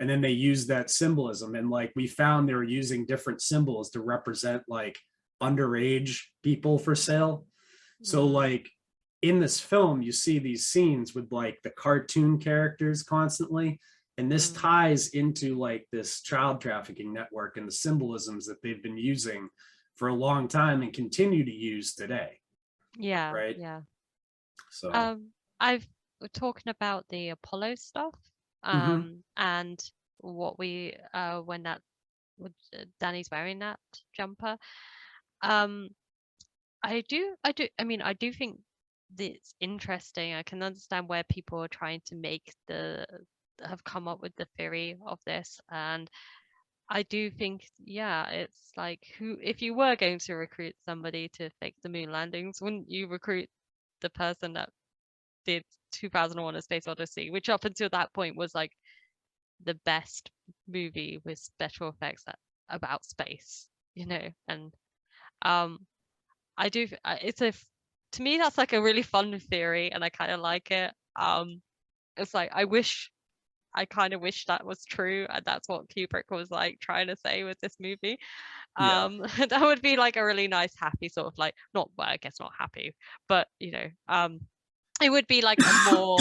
And then they use that symbolism. And like we found they were using different symbols to represent like underage people for sale. So like in this film, you see these scenes with like the cartoon characters constantly. And this ties into like this child trafficking network and the symbolisms that they've been using for a long time and continue to use today. Yeah. Right. Yeah. So we're talking about the Apollo stuff. And what we when that Danny's wearing that jumper. I do think it's interesting. I can understand where people are trying to have come up with the theory of this, and I do think, yeah, it's like, if you were going to recruit somebody to fake the moon landings, wouldn't you recruit the person that did 2001: A Space Odyssey, which up until that point was like the best movie with special effects about space, and to me that's like a really fun theory, and I kind of like it. It's like I kind of wish that was true, and that's what Kubrick was like trying to say with this movie. That would be like a really nice, happy sort of like, not, well, I guess not happy, but it would be like a more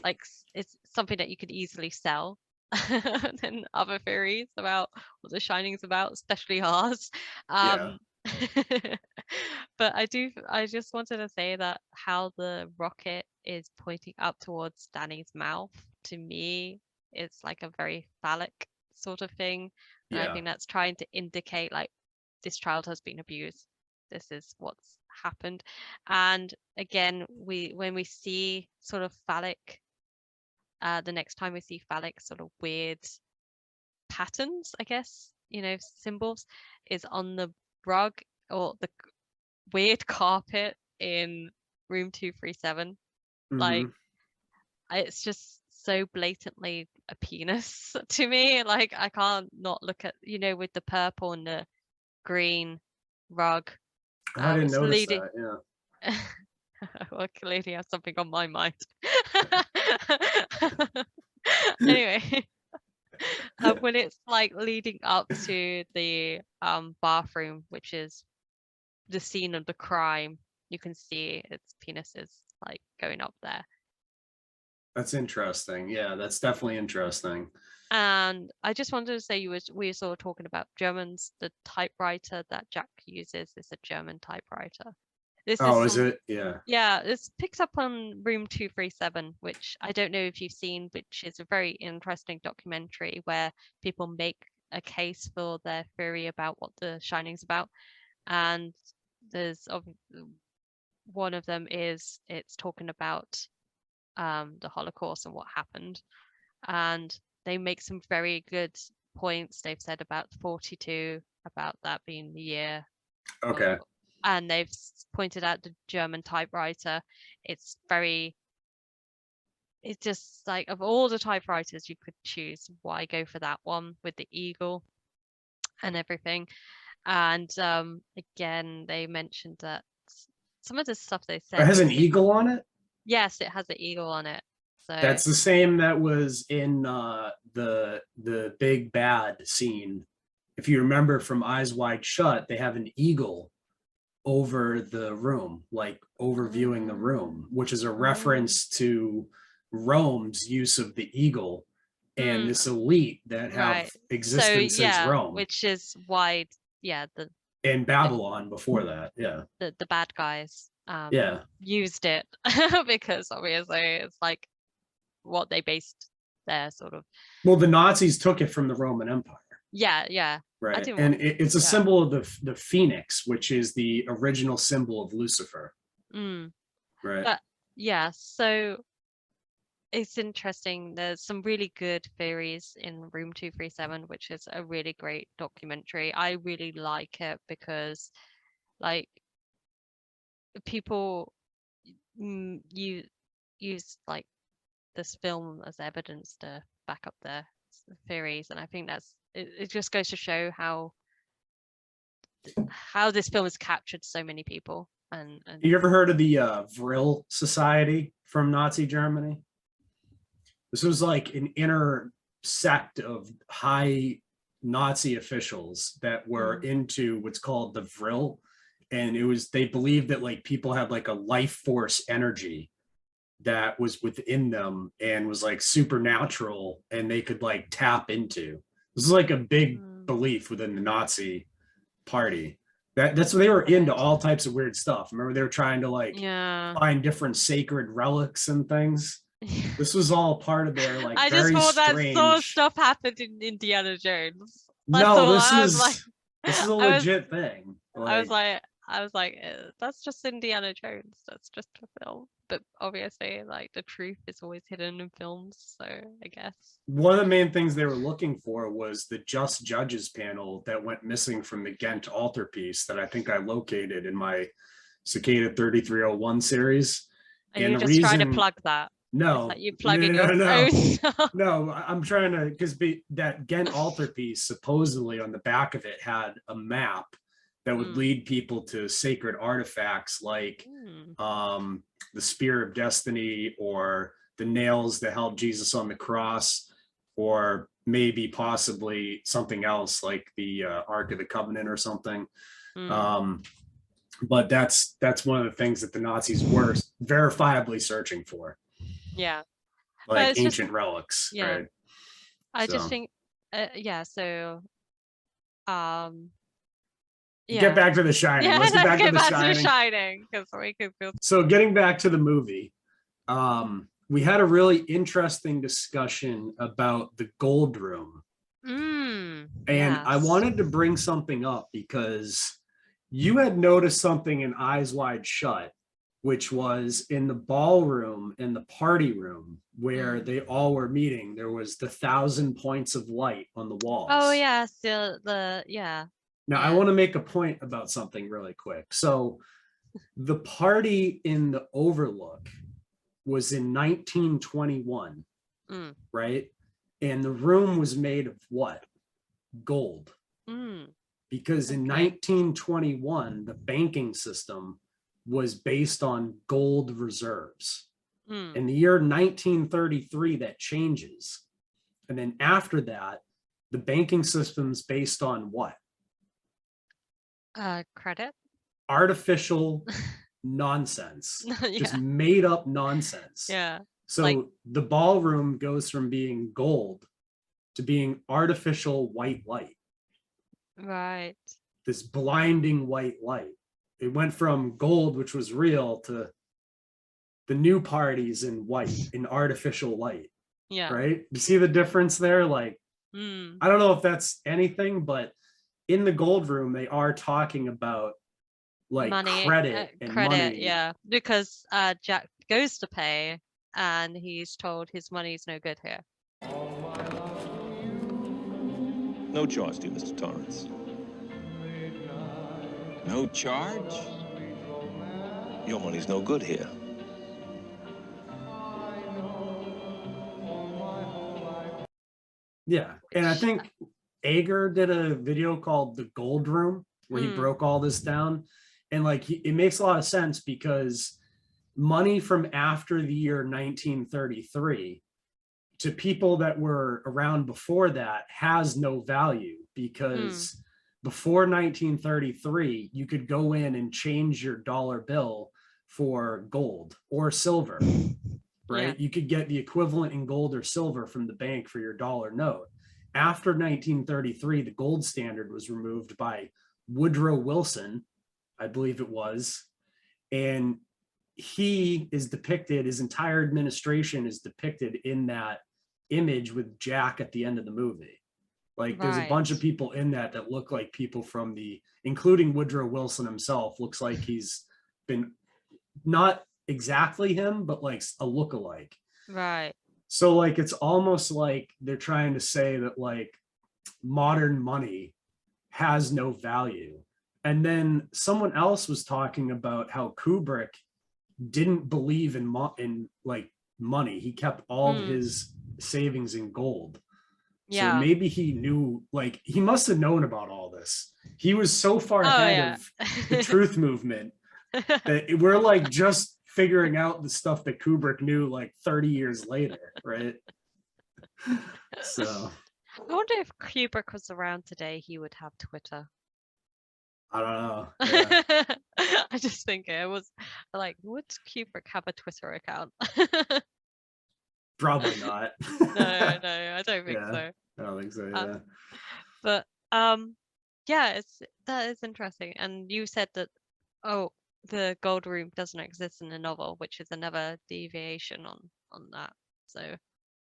like, it's something that you could easily sell than other theories about what The Shining's about, especially ours. But I just wanted to say that how the rocket is pointing up towards Danny's mouth, to me, it's like a very phallic sort of thing. And I think that's trying to indicate like this child has been abused. This is what's happened. And again, when we see sort of phallic, the next time we see phallic sort of weird patterns, I guess, symbols, is on the rug or the weird carpet in room 237. Like, it's just so blatantly a penis to me. Like, I can't not look at, with the purple and the green rug. I didn't notice that. Yeah. Well, clearly I have something on my mind. Anyway, when it's like leading up to the bathroom, which is the scene of the crime, you can see its penis is like going up there. That's interesting. Yeah, that's definitely interesting. And I just wanted to say, we were sort of talking about Germans. The typewriter that Jack uses is a German typewriter. Is it? Yeah. Yeah, this picks up on room 237, which I don't know if you've seen, which is a very interesting documentary where people make a case for their theory about what The Shining's about. And there's one of them it's talking about the Holocaust and what happened. And they make some very good points. They've said about 42, about that being the year. Okay. And they've pointed out the German typewriter. It's just like, of all the typewriters you could choose, why go for that one with the eagle and everything? And again, they mentioned that some of the stuff they said. It has an eagle on it? Yes, it has an eagle on it. So that's the same that was in the big bad scene. If you remember from Eyes Wide Shut, they have an eagle over the room, like overviewing the room, which is a reference to Rome's use of the eagle and this elite that have existed since Rome, which is why in Babylon before that, the bad guys used it because obviously it's like what they based their sort of, well, the Nazis took it from the Roman Empire. Right. And it's a symbol of the phoenix, which is the original symbol of Lucifer. Right. But so it's interesting. There's some really good theories in room 237, which is a really great documentary. I really like it because, like, people you use like this film as evidence to back up their theories, and I think it just goes to show how this film has captured so many people. And you ever heard of the Vril Society from Nazi Germany? This was like an inner sect of high Nazi officials that were into what's called the Vril, and they believed that like people had like a life force energy that was within them and was like supernatural, and they could like tap into. This is like a big belief within the Nazi party. That's what they were into, all types of weird stuff. Remember, they were trying to like find different sacred relics and things. This was all part of their like. I very just thought strange... that sort of stuff happened in Indiana Jones. No, this is a legit thing. Like, I was like, that's just Indiana Jones. That's just a film. But obviously, like, the truth is always hidden in films. So I guess one of the main things they were looking for was the Just Judges panel that went missing from the Ghent altarpiece that I think I located in my Cicada 3301 series. And you're just trying to plug that. No, you plug in your own stuff. No, I'm trying to, because that Ghent altarpiece supposedly on the back of it had a map that would lead people to sacred artifacts like the Spear of Destiny, or the nails that held Jesus on the cross, or maybe possibly something else like the Ark of the Covenant or something. But that's one of the things that the Nazis were verifiably searching for. Yeah, like ancient relics. Yeah, right? I just think, So, get back to The Shining. Yeah, let's get back to The Shining because we could go. So, getting back to the movie, we had a really interesting discussion about the Gold Room, and I wanted to bring something up because you had noticed something in Eyes Wide Shut, which was in the ballroom in the party room where they all were meeting. There was the 1,000 points of light on the walls. Oh yeah, Now I want to make a point about something really quick. So the party in the Overlook was in 1921, right? And the room was made of what? Gold. Because in 1921, the banking system was based on gold reserves. In the year 1933, that changes. And then after that, the banking system's based on what? Credit? Artificial nonsense. Just made up nonsense. Yeah. So the ballroom goes from being gold to being artificial white light. Right. This blinding white light. It went from gold, which was real, to the new parties in white, in artificial light. Yeah. Right? You see the difference there? Like, I don't know if that's anything, but in the Gold Room, they are talking about like credit and money. Yeah, because Jack goes to pay and he's told his money's no good here. No charge, dear Mr. Torrance. No charge? Your money's no good here. Yeah, and I think Ager did a video called The Gold Room where he broke all this down. And like, it makes a lot of sense because money from after the year 1933 to people that were around before that has no value, because before 1933, you could go in and change your dollar bill for gold or silver, right? Yeah. You could get the equivalent in gold or silver from the bank for your dollar note. After 1933, the gold standard was removed by Woodrow Wilson, I believe it was. And he is depicted, his entire administration is depicted in that image with Jack at the end of the movie. Like there's a bunch of people in that look like people from including Woodrow Wilson himself, looks like he's been, not exactly him, but like a lookalike. Right. So like, it's almost like they're trying to say that like modern money has no value. And then someone else was talking about how Kubrick didn't believe in like money. He kept all of his savings in gold. So maybe he knew, like, he must have known about all this. He was so far ahead of the truth movement that we're like just figuring out the stuff that Kubrick knew like 30 years later, right? So I wonder if Kubrick was around today, he would have Twitter. I don't know. Yeah. I just think it was like, would Kubrick have a Twitter account? Probably not. No, I don't think so. I don't think so. Yeah. But yeah, that is interesting. And you said that the gold room doesn't exist in the novel, which is another deviation on that. So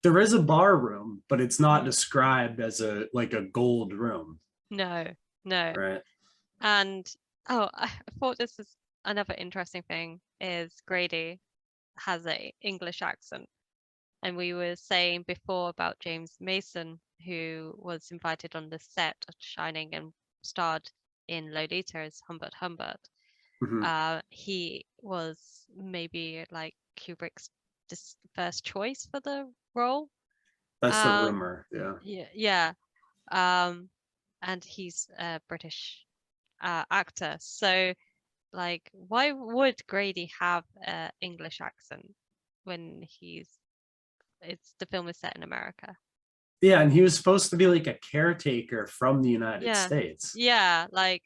there is a bar room, but it's not described as a gold room. No. Right. And I thought this is another interesting thing is Grady has a English accent. And we were saying before about James Mason, who was invited on the set of Shining and starred in Lolita as Humbert Humbert. He was maybe like Kubrick's first choice for the role. That's the rumor. Yeah. And he's a British actor. So, like, why would Grady have an English accent when the film is set in America? Yeah, and he was supposed to be like a caretaker from the United States. Yeah, like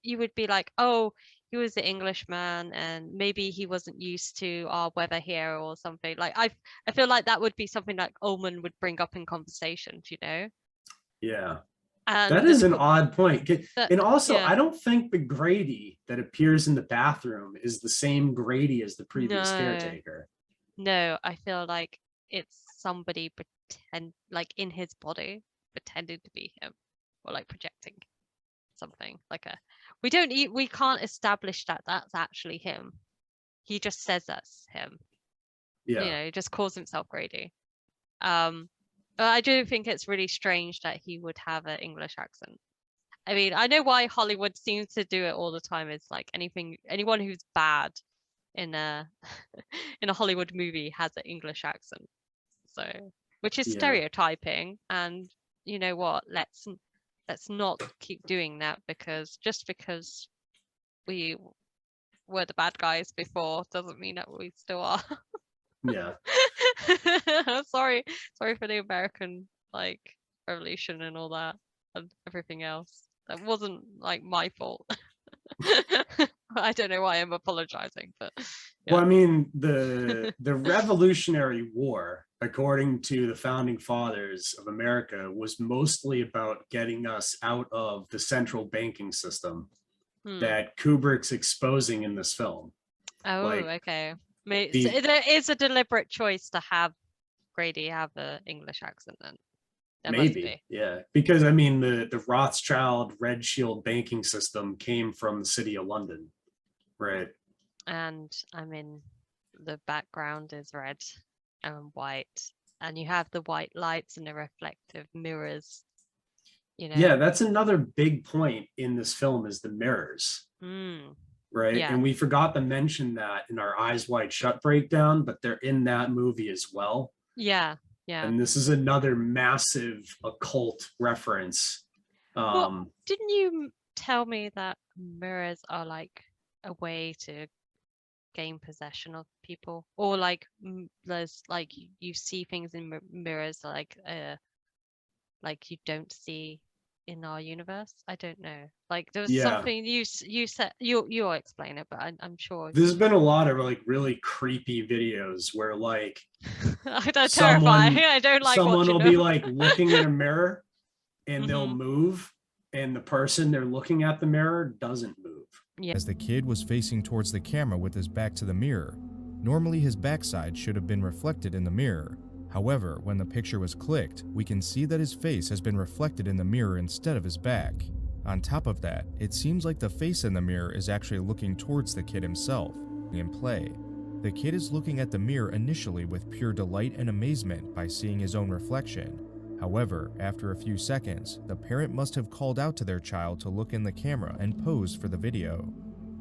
you would be like, oh, he was an Englishman and maybe he wasn't used to our weather here or something. Like I feel like that would be something like Ullman would bring up in conversations, you know? Yeah. And that is an odd point. And also, I don't think the Grady that appears in the bathroom is the same Grady as the previous caretaker. No, I feel like it's somebody like in his body pretending to be him, or like projecting something. We can't establish that that's actually him. He just says that's him. Yeah. You know, he just calls himself Grady. But I do think it's really strange that he would have an English accent. I mean, I know why Hollywood seems to do it all the time. It's like anyone who's bad in a Hollywood movie has an English accent, so which is stereotyping. And you know what, let's not keep doing that, because just because we were the bad guys before doesn't mean that we still are. Yeah. sorry for the American like revolution and all that and everything else. That wasn't like my fault. I don't know why I'm apologizing, but well, I mean, the Revolutionary War, according to the founding fathers of America, was mostly about getting us out of the central banking system that Kubrick's exposing in this film. Okay. So there is a deliberate choice to have Grady have an English accent then. Maybe, yeah, because I mean the Rothschild Red Shield banking system came from the city of London, right? And I mean the background is red and white, and you have the white lights and the reflective mirrors. You know. Yeah, that's another big point in this film is the mirrors, right? Yeah. And we forgot to mention that in our Eyes Wide Shut breakdown, but they're in that movie as well. Yeah. And this is another massive occult reference. Well, didn't you tell me that mirrors are like a way to gain possession of people, or like there's like you see things in mirrors like you don't see in our universe? I don't know. Like there was something you said. You'll explain it, but I'm sure there's been a lot of like really creepy videos where like that's terrifying. I don't like someone watching will them. be like looking in a mirror and they'll move, and the person they're looking at the mirror doesn't move. Yeah. As the kid was facing towards the camera with his back to the mirror, normally his backside should have been reflected in the mirror. However, when the picture was clicked, we can see that his face has been reflected in the mirror instead of his back. On top of that, it seems like the face in the mirror is actually looking towards the kid himself. In play, the kid is looking at the mirror initially with pure delight and amazement by seeing his own reflection. However, after a few seconds, the parent must have called out to their child to look in the camera and pose for the video.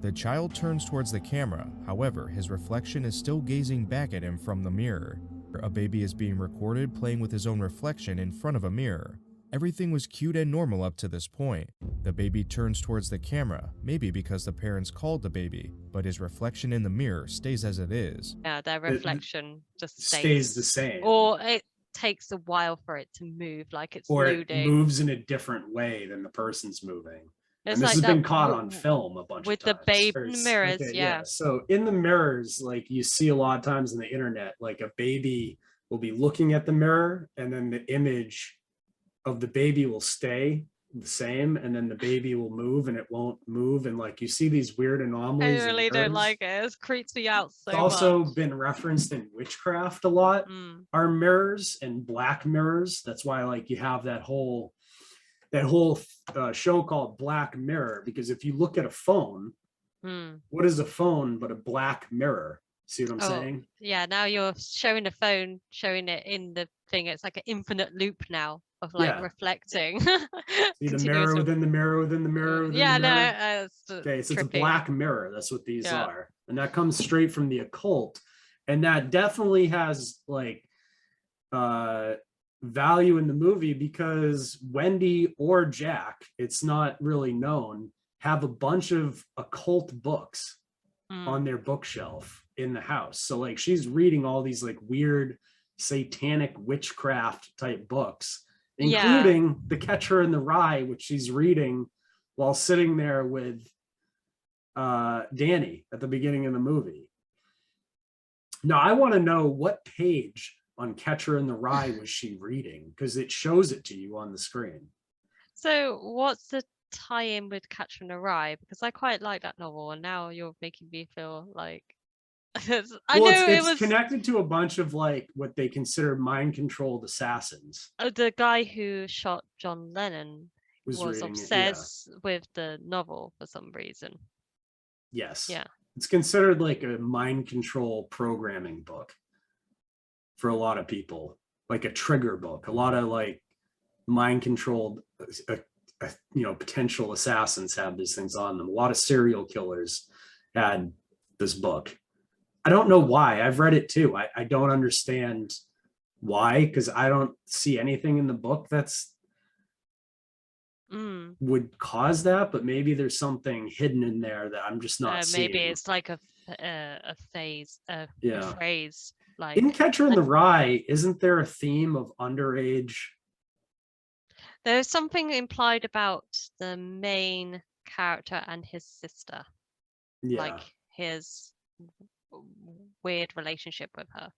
The child turns towards the camera, however, his reflection is still gazing back at him from the mirror. A baby is being recorded playing with his own reflection in front of a mirror. Everything was cute and normal up to this point. The baby turns towards the camera, maybe because the parents called the baby, but his reflection in the mirror stays as it is. Yeah, their reflection just stays the same. Or it takes a while for it to move, like it's loading. Or it moves in a different way than the person's moving. It's and this like has that been caught on film a bunch with of times. the baby mirrors, Okay, yeah. So in the mirrors, like you see a lot of times on the internet, like a baby will be looking at the mirror and then the image of the baby will stay the same, and then the baby will move and it won't move, and like you see these weird anomalies. I really don't like it. It creeps me out so It's also much. been referenced in witchcraft a lot. Our mirrors and black mirrors. That's why like you have that whole show called Black Mirror, because if you look at a phone, what is a phone but a black mirror? See what I'm saying? Yeah, now you're showing the phone, showing it in the thing. It's like an infinite loop now of like reflecting. See the mirror within the mirror within the mirror within the mirror? Okay, so it's a black mirror. That's what these are. And that comes straight from the occult. And that definitely has like value in the movie, because Wendy or Jack, it's not really known, have a bunch of occult books on their bookshelf in the house. So like she's reading all these like weird satanic witchcraft type books, including The Catcher in the Rye, which she's reading while sitting there with Danny at the beginning of the movie. Now I want to know what page on Catcher in the Rye was she reading, because it shows it to you on the screen. So what's the tie-in with Catcher in the Rye? Because I quite like that novel, and now you're making me feel like it's connected to a bunch of like what they consider mind-controlled assassins. The guy who shot John Lennon was reading obsessed with the novel for some reason. Yes. Yeah. It's considered like a mind control programming book for a lot of people, like a trigger book. A lot of like mind controlled, potential assassins have these things on them. A lot of serial killers had this book. I don't know why. I've read it too. I don't understand why, because I don't see anything in the book that's would cause that, but maybe there's something hidden in there that I'm just not seeing. Maybe it's like a phase, a phrase. Like in Catcher in the Rye, isn't there a theme of underage? There's something implied about the main character and his sister. Yeah. Like his weird relationship with her.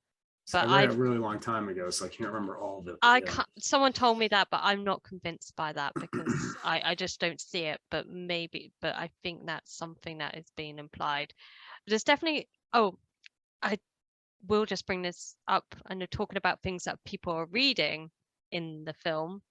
But I read it a really long time ago, so I can't remember all of it. Someone told me that, but I'm not convinced by that, because I just don't see it. But I think that's something that is being implied. There's definitely. Oh, I will just bring this up, and they're talking about things that people are reading in the film.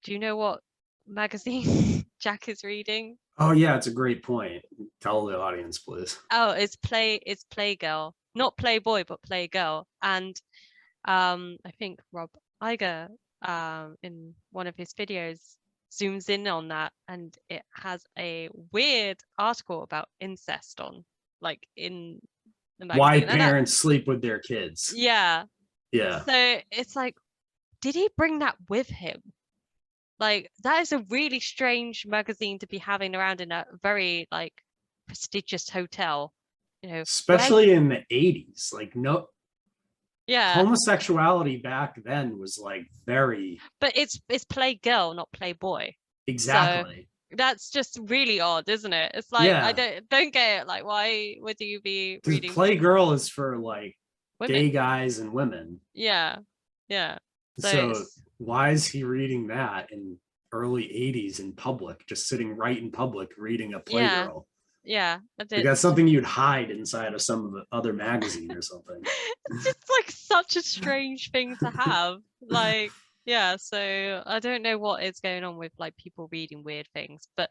Do you know what magazine Jack is reading? Oh yeah, it's a great point. Tell the audience, please. Oh, it's Playgirl. Not Playboy, but Playgirl. And I think Rob Iger in one of his videos zooms in on that, and it has a weird article about incest on, like, in the magazine. Why parents sleep with their kids. Yeah. Yeah. So it's like, did he bring that with him? Like, that is a really strange magazine to be having around in a very like prestigious hotel. Especially in the 80s, like yeah, homosexuality back then was like very. But it's Playgirl, not Playboy. Exactly. So that's just really odd, isn't it? It's like I don't get it. Like, why would you be reading? Playgirl is for like women. Gay guys and women. Yeah. So why is he reading that in early 80s in public, just sitting right in public reading a Playgirl? Yeah, like that's something you'd hide inside of some of the other magazine or something. It's just like such a strange thing to have. Like, yeah, so I don't know what is going on with like people reading weird things, but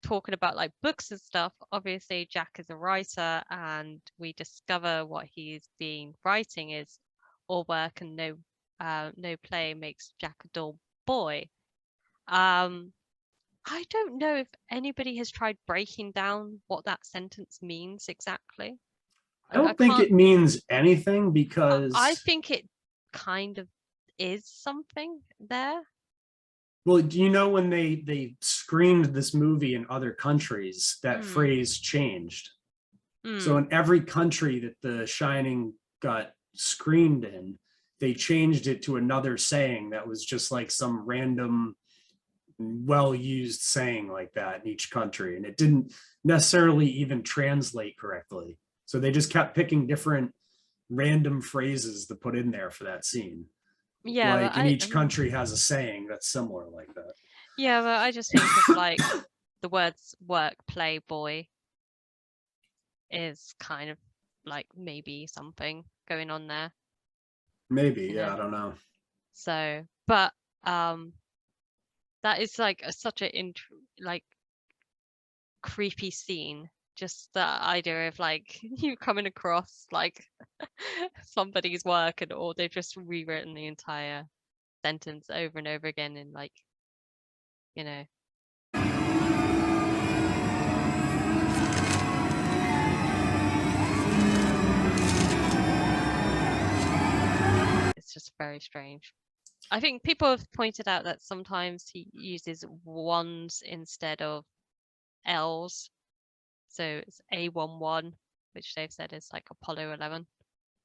talking about like books and stuff, obviously Jack is a writer, and we discover what he's been writing is all work and no no play makes Jack a dull boy. I don't know if anybody has tried breaking down what that sentence means exactly. I don't think it means anything because I think it kind of is something there. Well, do you know when they screened this movie in other countries, that phrase changed. So in every country that The Shining got screened in, they changed it to another saying that was just like some random well-used saying like that in each country, and it didn't necessarily even translate correctly. So they just kept picking different random phrases to put in there for that scene. Yeah, like in each country has a saying that's similar like that. Yeah, but I just think of like the words work, play, boy is kind of like maybe something going on there. Maybe, yeah, I don't know. So, but that is like such a like creepy scene. Just the idea of like you coming across like somebody's work or they've just rewritten the entire sentence over and over again in like, you know. It's just very strange. I think people have pointed out that sometimes he uses ones instead of L's. So it's A11, which they've said is like Apollo 11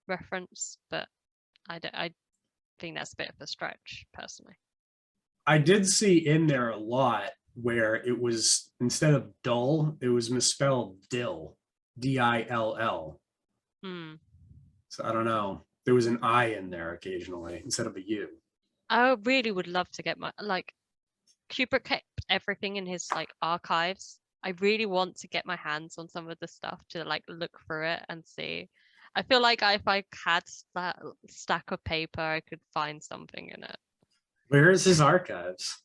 reference, but I think that's a bit of a stretch, personally. I did see in there a lot where it was, instead of dull, it was misspelled dill, D-I-L-L. So I don't know. There was an I in there occasionally instead of a U. I really would love to get my, like, Kubrick kept everything in his like archives. I really want to get my hands on some of the stuff to like look through it and see. I feel like if I had that stack of paper, I could find something in it. Where is his archives?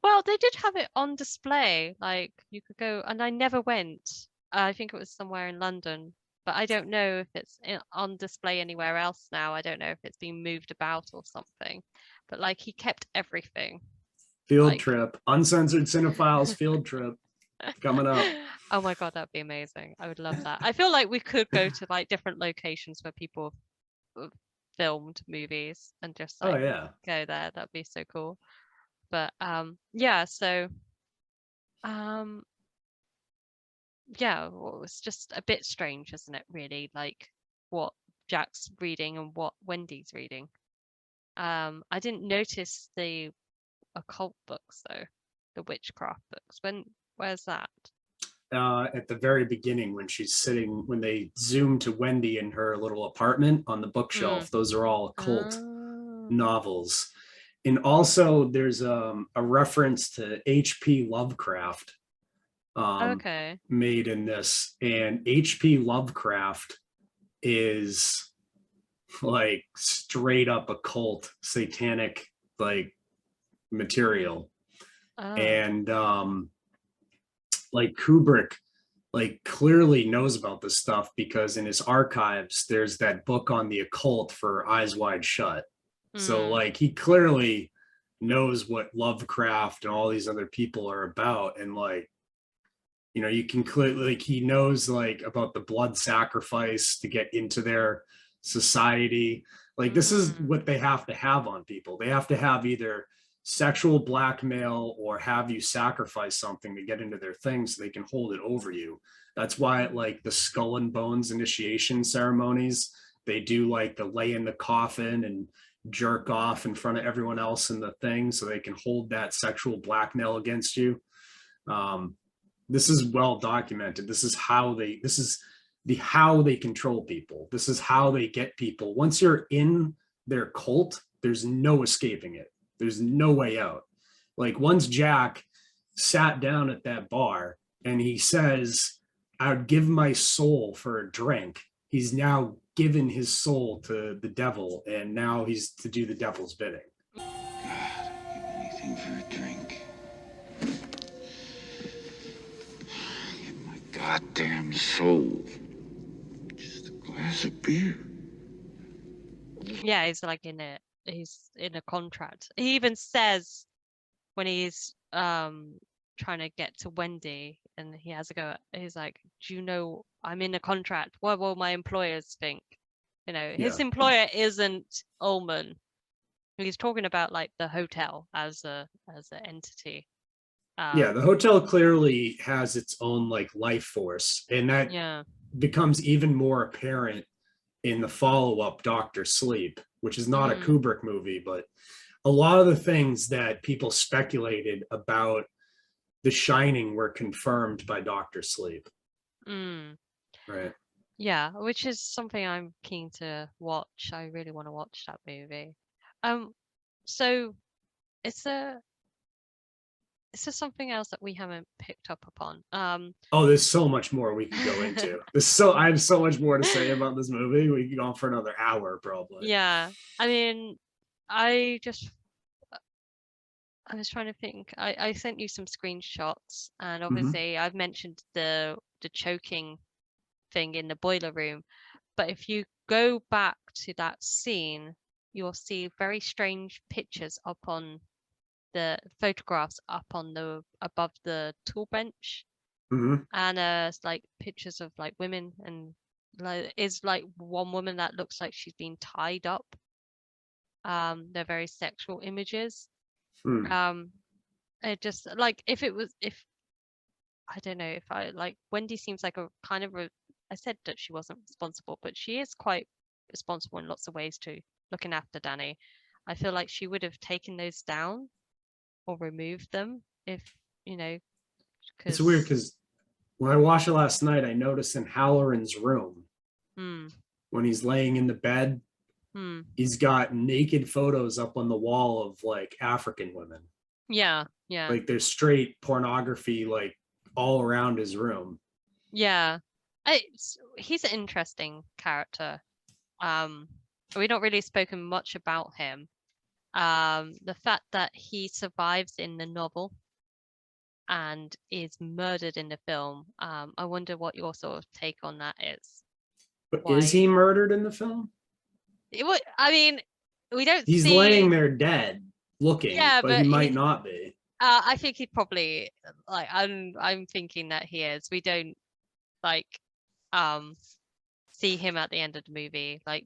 Well, they did have it on display. Like you could go, and I never went. I think it was somewhere in London, but I don't know if it's on display anywhere else now. I don't know if it's been moved about or something. But like he kept everything. Field trip, Uncensored Cinefiles field trip coming up. Oh my god, that'd be amazing. I would love that. I feel like we could go to like different locations where people have filmed movies and just like go there. That'd be so cool. But yeah, so yeah, well, it's just a bit strange, isn't it, really? Like what Jack's reading and what Wendy's reading. I didn't notice the occult books though, the witchcraft books. Where's that? At the very beginning when she's sitting, when they zoom to Wendy in her little apartment on the bookshelf. Those are all occult novels. And also there's a reference to H.P. Lovecraft made in this, and H.P. Lovecraft is like straight up occult satanic like material. And like Kubrick like clearly knows about this stuff because in his archives there's that book on the occult for Eyes Wide Shut. So like he clearly knows what Lovecraft and all these other people are about, and like, you know, you can clearly, like, he knows like about the blood sacrifice to get into their society. Like this is what they have to have on people. They have to have either sexual blackmail or have you sacrifice something to get into their thing so they can hold it over you. That's why at like the Skull and Bones initiation ceremonies, they do like the lay in the coffin and jerk off in front of everyone else in the thing so they can hold that sexual blackmail against you. This is well documented. This is how they control people. This is how they get people. Once you're in their cult, there's no escaping it. There's no way out. Like once Jack sat down at that bar and he says, I would give my soul for a drink. He's now given his soul to the devil, and now he's to do the devil's bidding. God, I'd give anything for a drink. Give my goddamn soul. Just a glass of beer. Yeah, he's like in it. he's in a contract. He even says when he's trying to get to Wendy and he has to go, he's like, do you know I'm in a contract? What will my employers think? You know, his employer isn't Ullman. He's talking about like the hotel as an entity. The hotel clearly has its own like life force, and that becomes even more apparent in the follow-up Dr. Sleep, which is not a Kubrick movie, but a lot of the things that people speculated about The Shining were confirmed by Dr. Sleep. Right. Yeah, which is something I'm keen to watch. I really want to watch that movie. So is there something else that we haven't picked up upon? There's so much more we can go into. I have so much more to say about this movie. We could go on for another hour probably. Yeah. I mean, I was trying to think. I sent you some screenshots, and obviously I've mentioned the choking thing in the boiler room. But if you go back to that scene, you'll see very strange pictures up on the photographs up on the above the tool bench, and like pictures of like women, and like is like one woman that looks like she's been tied up. They're very sexual images. It just like if I don't know, if I like Wendy seems like a kind of I said that she wasn't responsible, but she is quite responsible in lots of ways too, looking after Danny. I feel like she would have taken those down or removed them if, you know, it's weird because when I watched it last night, I noticed in Halloran's room, when he's laying in the bed, he's got naked photos up on the wall of like African women. Yeah. Like there's straight pornography like all around his room. Yeah. He's an interesting character. We've not really spoken much about him. The fact that he survives in the novel and is murdered in the film. I wonder what your sort of take on that is. But is he murdered in the film? I mean, we don't He's see... laying there dead looking, but he might not be. I think he probably, like, I'm thinking that he is. We don't like see him at the end of the movie. Like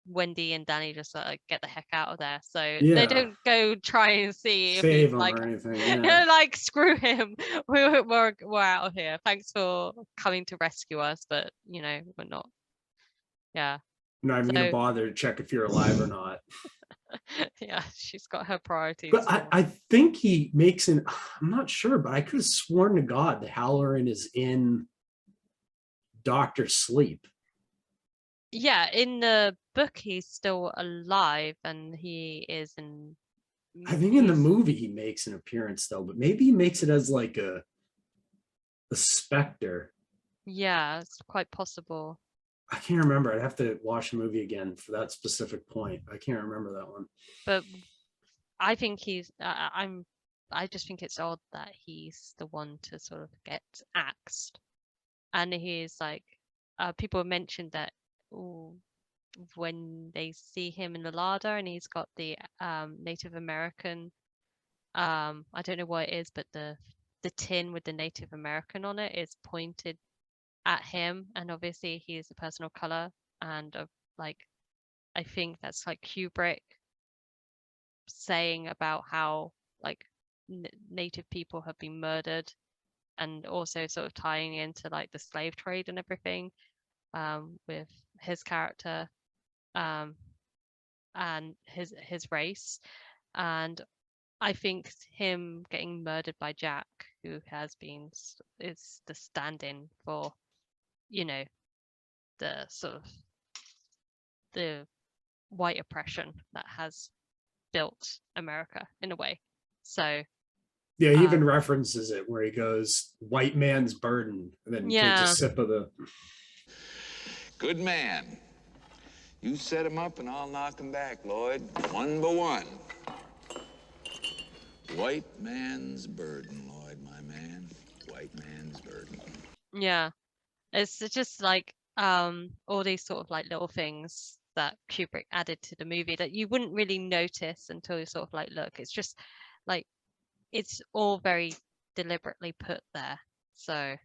Wendy and Danny just get the heck out of there, so they don't go try and see if he's like or anything. like screw him, we're out of here, thanks for coming to rescue us, but you know, we're not. Not even gonna bother to check if you're alive or not. Yeah, she's got her priorities. But I think he makes I'm not sure, but I could have sworn to God that Halloran is in Dr. Sleep. Yeah, in the book he's still alive, and he is in... I think in the movie he makes an appearance though, but maybe he makes it as like a specter. Yeah, it's quite possible. I can't remember. I'd have to watch the movie again for that specific point. I can't remember that one. But I think he's I just think it's odd that he's the one to sort of get axed. And he's like, people have mentioned that when they see him in the larder and he's got the Native American, I don't know what it is, but the tin with the Native American on it is pointed at him, and obviously he is a person of color, and like I think that's like Kubrick saying about how like Native people have been murdered, and also sort of tying into like the slave trade and everything, with his character, and his race. And I think him getting murdered by Jack, who is the stand-in for, you know, the sort of the white oppression that has built America in a way. So yeah, he even references it where he goes, white man's burden, and then takes a sip of the... Good man. You set him up and I'll knock him back, Lloyd. One by one. White man's burden, Lloyd, my man. White man's burden. Yeah. It's just like all these sort of like little things that Kubrick added to the movie that you wouldn't really notice until you sort of like look. It's just like it's all very deliberately put there. So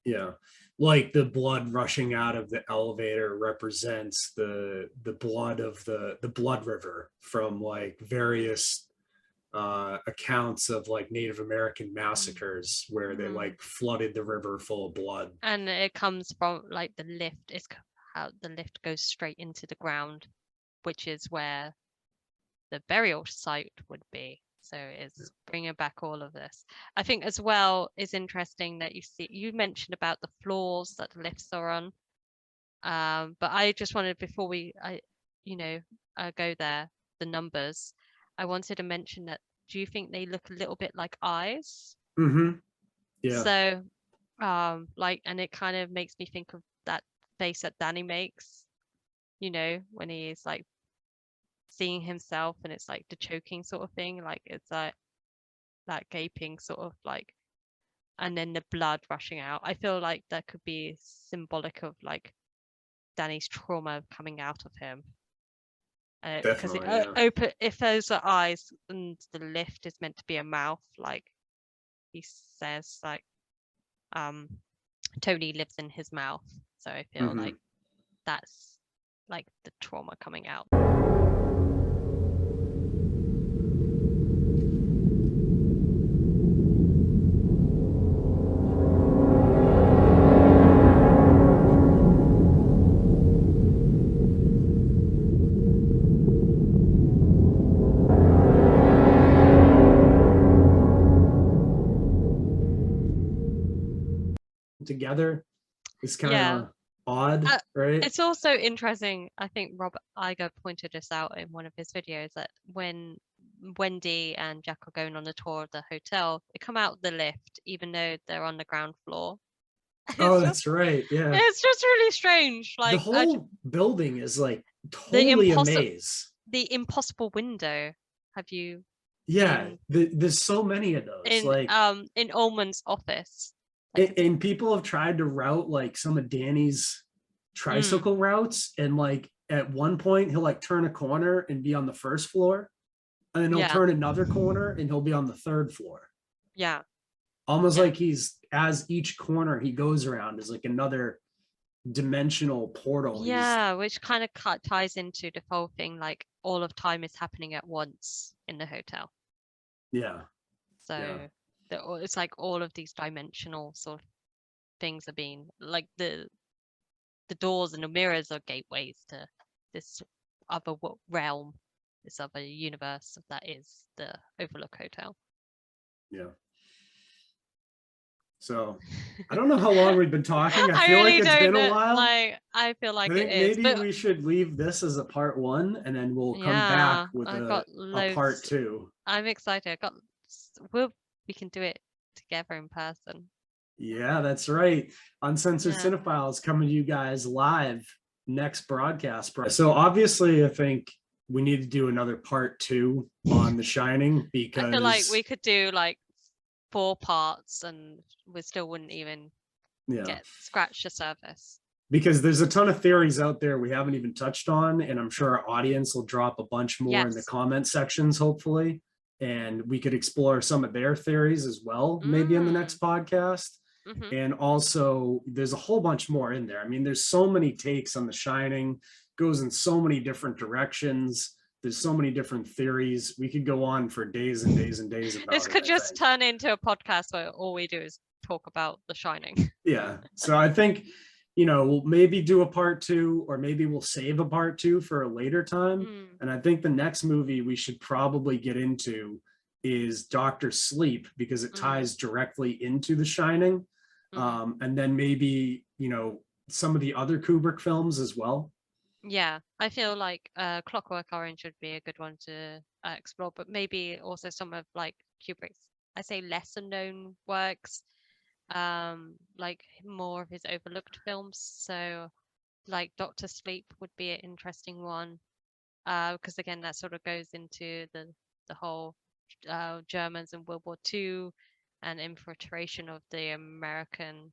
yeah, like the blood rushing out of the elevator represents the blood of the blood river from like various accounts of like Native American massacres where they like flooded the river full of blood. And it comes from like the lift is how the lift goes straight into the ground, which is where the burial site would be. So it's bringing back all of this. I think as well is interesting that you mentioned about the floors that the lifts are on. But I just wanted before go there, the numbers. I wanted to mention that. Do you think they look a little bit like eyes? Mm-hmm. Yeah. So, and it kind of makes me think of that face that Danny makes, when he's like seeing himself, and it's like the choking sort of thing, like it's like that gaping sort of like, and then the blood rushing out. I feel like that could be symbolic of like Danny's trauma coming out of him. Because if those are eyes and the lift is meant to be a mouth, like he says, like Tony lives in his mouth, so I feel like that's like the trauma coming out. Together is kind of odd, right? It's also interesting. I think Robert Iger pointed this out in one of his videos that when Wendy and Jack are going on the tour of the hotel, they come out the lift even though they're on the ground floor. Oh, that's right. Yeah, it's just really strange. Like the whole building is like totally a maze. The impossible window. Have you? Yeah, there's so many of those. In Ullman's office. And people have tried to route like some of Danny's tricycle routes, and like at one point he'll like turn a corner and be on the first floor, and then he'll turn another corner and he'll be on the third floor. Yeah, almost like he's, as each corner he goes around is like another dimensional portal. Yeah, which kind of ties into the whole thing, like all of time is happening at once in the hotel. Yeah. So it's like all of these dimensional sort of things are being like the doors and the mirrors are gateways to this other realm, this other universe that is the Overlook Hotel. Yeah. So I don't know how long we've been talking. I feel like it's been a while. I feel like I think it is. Maybe we should leave this as a part 1, and then we'll come back with a part 2. I'm excited. We can do it together in person. Yeah, that's right. Uncensored Cinefiles coming to you guys live next broadcast. So obviously I think we need to do another part 2 on The Shining, because I feel like we could do like 4 parts and we still wouldn't even scratch the surface. Because there's a ton of theories out there we haven't even touched on, and I'm sure our audience will drop a bunch more in the comment sections, hopefully. And we could explore some of their theories as well, maybe in the next podcast. And also there's a whole bunch more in there. I mean, there's so many takes on The Shining, goes in so many different directions. There's so many different theories. We could go on for days and days and days about this could just turn into a podcast where all we do is talk about The Shining. Yeah. So I think, we'll maybe do a part 2, or maybe we'll save a part 2 for a later time. And I think the next movie we should probably get into is Dr. Sleep, because it ties directly into The Shining. And then maybe, some of the other Kubrick films as well. Yeah, I feel like Clockwork Orange would be a good one to explore, but maybe also some of like Kubrick's, I say lesser known works, like more of his overlooked films. So like Dr. Sleep would be an interesting one, because again that sort of goes into the whole Germans in World War II and infiltration of the American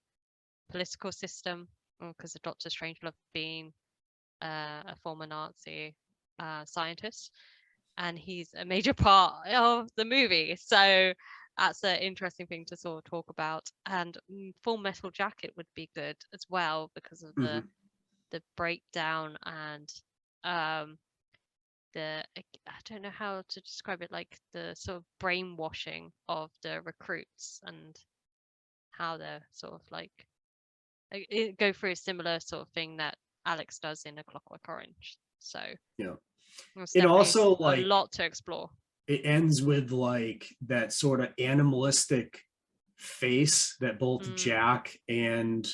political system, because of Doctor Strangelove being a former Nazi scientist, and he's a major part of the movie. So that's an interesting thing to sort of talk about. And Full Metal Jacket would be good as well because of the breakdown and I don't know how to describe it, like the sort of brainwashing of the recruits and how they're sort of like go through a similar sort of thing that Alex does in A Clockwork Orange. So yeah, it also like a lot to explore. It ends with like that sort of animalistic face that both Jack and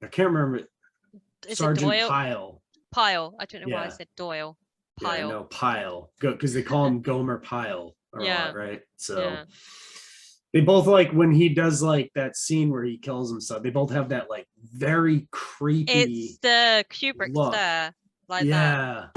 I can't remember Sergeant Pyle. I don't know why I said Doyle. Pyle. Yeah, no, Pyle. Because they call him Gomer Pyle a lot, right? So they both like when he does like that scene where he kills himself, they both have that like very creepy. It's the Kubrick stare, like that.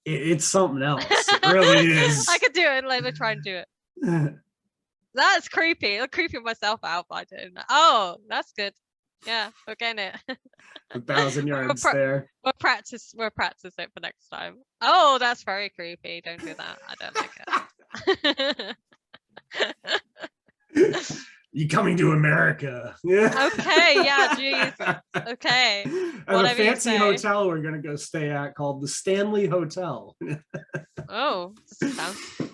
It's something else. It really is. I could do it. Let me try and do it. That's creepy. I'm creeping myself out by doing that. Oh, that's good. Yeah, we're getting it. 1,000 yards there. We'll practice it for next time. Oh, that's very creepy. Don't do that. I don't like it. You coming to America? Yeah. Okay. Yeah. Jeez. Okay. At a fancy hotel we're gonna go stay at called the Stanley Hotel. Oh,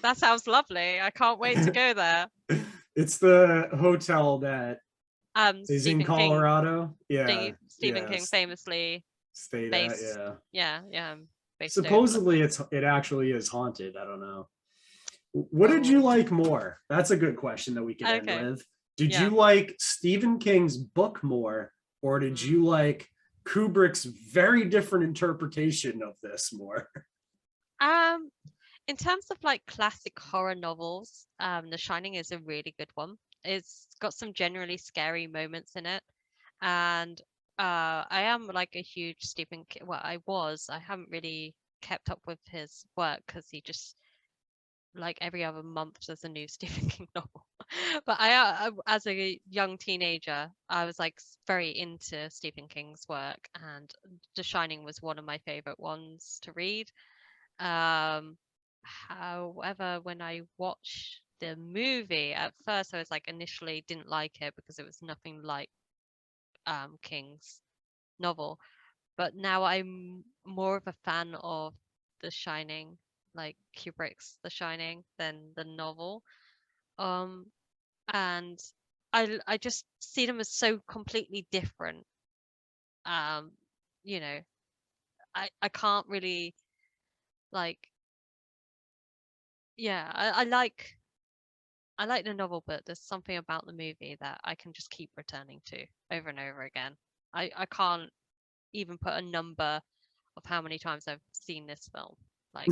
that sounds lovely. I can't wait to go there. It's the hotel that is in Colorado. Stephen King famously stayed based. at. Yeah. Supposedly it actually is haunted. I don't know. What did you like more? That's a good question that we can end with. Did you like Stephen King's book more, or did you like Kubrick's very different interpretation of this more? In terms of like classic horror novels, The Shining is a really good one. It's got some generally scary moments in it, and I am like a huge Stephen King. Well, I haven't really kept up with his work because he just, like every other month there's a new Stephen King novel. But I as a young teenager, I was like very into Stephen King's work, and The Shining was one of my favorite ones to read. However, when I watched the movie, at first I was like initially didn't like it because it was nothing like King's novel. But now I'm more of a fan of The Shining, like Kubrick's The Shining, than the novel. And I just see them as so completely different. You know, I can't really like, yeah, I like the novel, but there's something about the movie that I can just keep returning to over and over again. I can't even put a number of how many times I've seen this film. Like,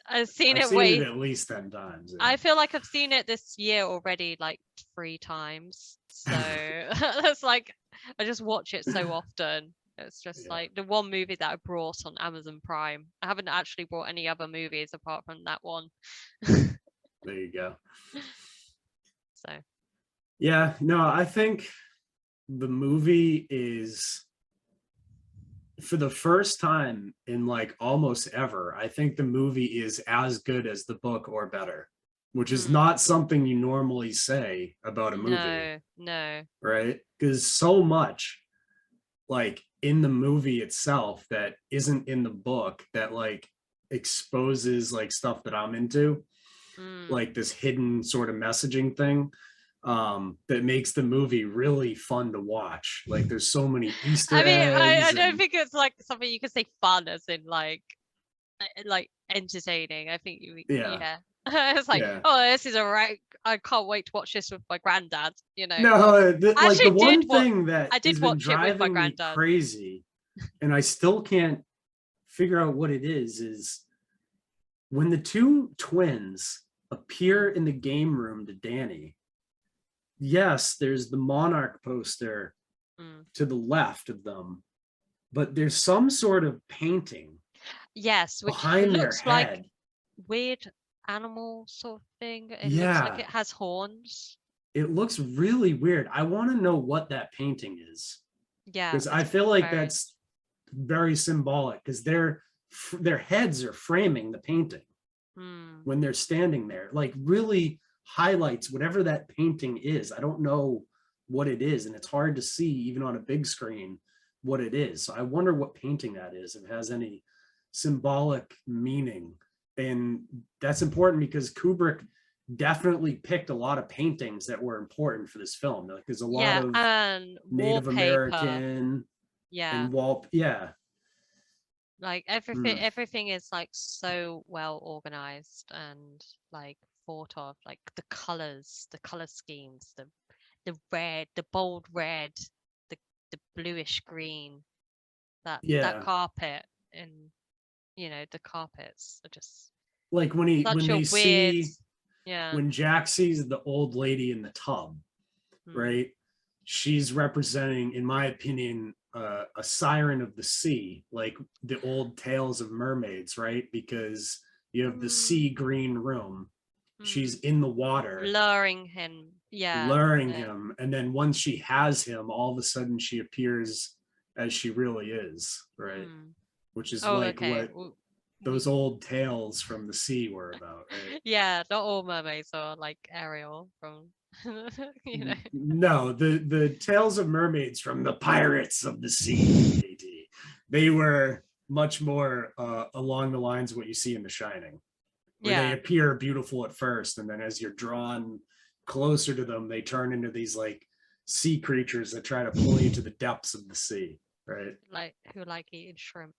I've seen it at least 10 times. I feel like I've seen it this year already like 3 times. So that's like, I just watch it so often. It's just like the one movie that I brought on Amazon Prime. I haven't actually brought any other movies apart from that one. There you go. So. Yeah, no, I think the movie is, for the first time in like almost ever, I think the movie is as good as the book or better, which is not something you normally say about a movie. No. Right? Because so much like in the movie itself that isn't in the book that like exposes like stuff that I'm into, like this hidden sort of messaging thing. That makes the movie really fun to watch. Like there's so many Easter eggs. I don't think it's like something you can say fun as in like like entertaining. I think Yeah. It's like, Yeah. oh, this is I can't wait to watch this with my granddad. No, like the one I thing that did has been watch it with my driving me granddad. crazy, and I still can't figure out what it is when the two twins appear in the game room to Danny. Yes, there's the Monarch poster to the left of them, but there's some sort of painting. Yes, which behind looks their head. like weird animal sort of thing. It looks Yeah. like it has horns. It looks really weird. I want to know what that painting is. Yeah, Because I it's feel like very- that's very symbolic because their heads are framing the painting when they're standing there. Like really highlights whatever that painting is. I don't know what it is, and it's hard to see even on a big screen what it is. So I wonder what painting that is, if it has any symbolic meaning. And that's important because Kubrick definitely picked a lot of paintings that were important for this film. Like there's a lot of and Native wallpaper. American and like everything is like so well organized and like thought of, like the color schemes, the red, the bold red, the bluish green, that carpet, and the carpets are just like when Jack sees the old lady in the tub, right? She's representing, in my opinion, a siren of the sea, like the old tales of mermaids, right? Because you have the sea green room. She's in the water. Luring him. And then once she has him, all of a sudden she appears as she really is, right? Which is what those old tales from the sea were about, right? Yeah, not all mermaids are like Ariel from No, the tales of mermaids from the Pirates of the Sea, they were much more along the lines of what you see in The Shining, where they appear beautiful at first, and then as you're drawn closer to them, they turn into these like sea creatures that try to pull you to the depths of the sea, right? Like who like eating shrimp.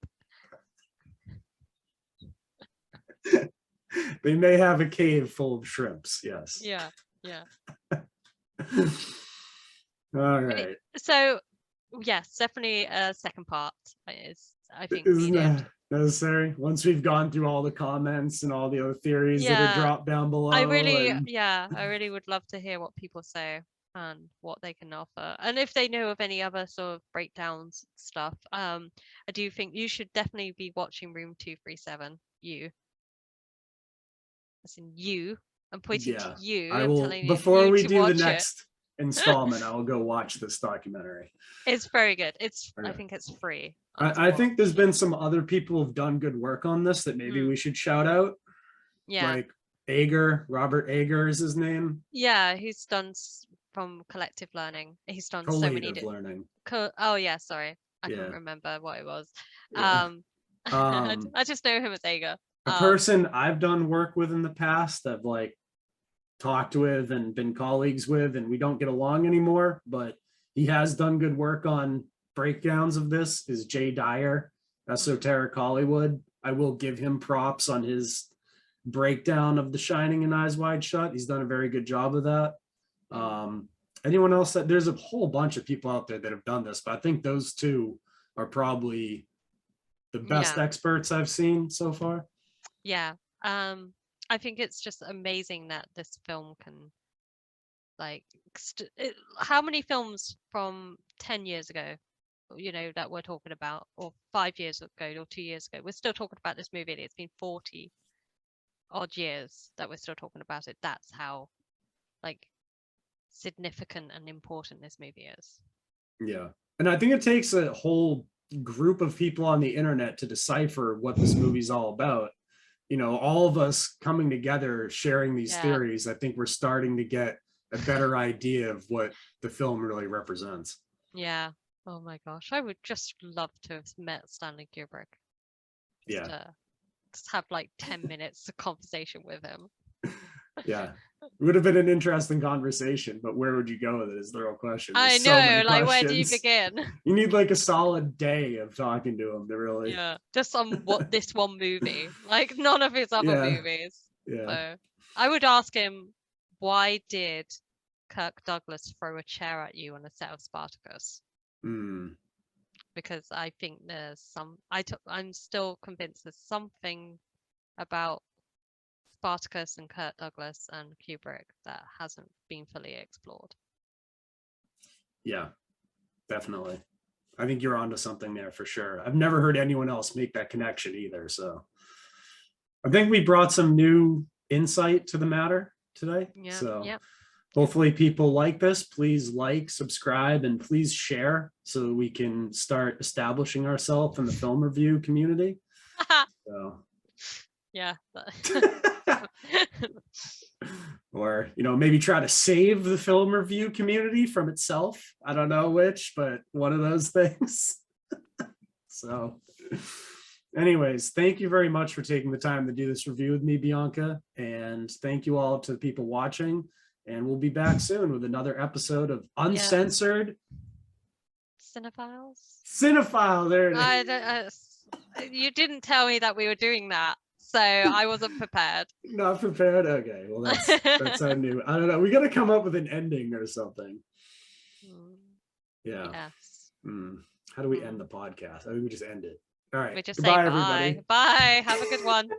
They may have a cave full of shrimps, yes. Yeah. All right. So yes, definitely a second part is, I think, isn't needed. that necessary once we've gone through all the comments and all the other theories that are dropped down below? I really would love to hear what people say and what they can offer, and if they know of any other sort of breakdowns stuff. I do think you should definitely be watching Room 237. As in you. I'm pointing to you. I will, before we do the next installment, I will go watch this documentary. It's very good. I think it's free. I think there's been some other people who've done good work on this that maybe we should shout out. Yeah. Like Robert Ager is his name. Yeah, he's done from Collective Learning. He's done so many learning. Oh yeah, sorry. I can't remember what it was. I just know him as Ager. A person I've done work with in the past, I've like talked with and been colleagues with, and we don't get along anymore, but he has done good work on breakdowns of this, is Jay Dyer, Esoteric Hollywood. I will give him props on his breakdown of The Shining and Eyes Wide Shut. He's done a very good job of that. Anyone else? There's a whole bunch of people out there that have done this, but I think those two are probably the best experts I've seen so far. Yeah. I think it's just amazing that this film can, like, how many films from 10 years ago, that we're talking about, or 5 years ago, or 2 years ago, we're still talking about this movie, and it's been 40 odd years that we're still talking about it. That's how, like, significant and important this movie is. Yeah. And I think it takes a whole group of people on the internet to decipher what this movie's all about. All of us coming together, sharing these theories, I think we're starting to get a better idea of what the film really represents. Yeah. Oh my gosh. I would just love to have met Stanley Kubrick. Just have like 10 minutes of conversation with him. Yeah. It would have been an interesting conversation, but where would you go with it is the real question. I There's know, so like, where do you questions. begin? You need like a solid day of talking to him to really. Yeah, just on this one movie, like none of his other movies. Yeah. So I would ask him, why did Kirk Douglas throw a chair at you on the set of Spartacus? Because I think there's some. I'm still convinced there's something about Spartacus and Kirk Douglas and Kubrick that hasn't been fully explored. Yeah, definitely. I think you're onto something there for sure. I've never heard anyone else make that connection either. So I think we brought some new insight to the matter today. Yeah. So yeah. hopefully people like this. Please like, subscribe, and please share so we can start establishing ourselves in the film review community. So yeah. Or, you know, maybe try to save the film review community from itself. I don't know which, but one of those things. So anyways, thank you very much for taking the time to do this review with me, Bianca. And thank you all to the people watching. And we'll be back soon with another episode of Uncensored Cinefiles. Cinephile, there it is. You didn't tell me that we were doing that, so I wasn't prepared. Not prepared? Okay, well that's our new. I don't know. We got to come up with an ending or something. Yeah. Yes. How do we end the podcast? I think we just end it. All right. We just Goodbye, say bye. everybody. Bye. Have a good one.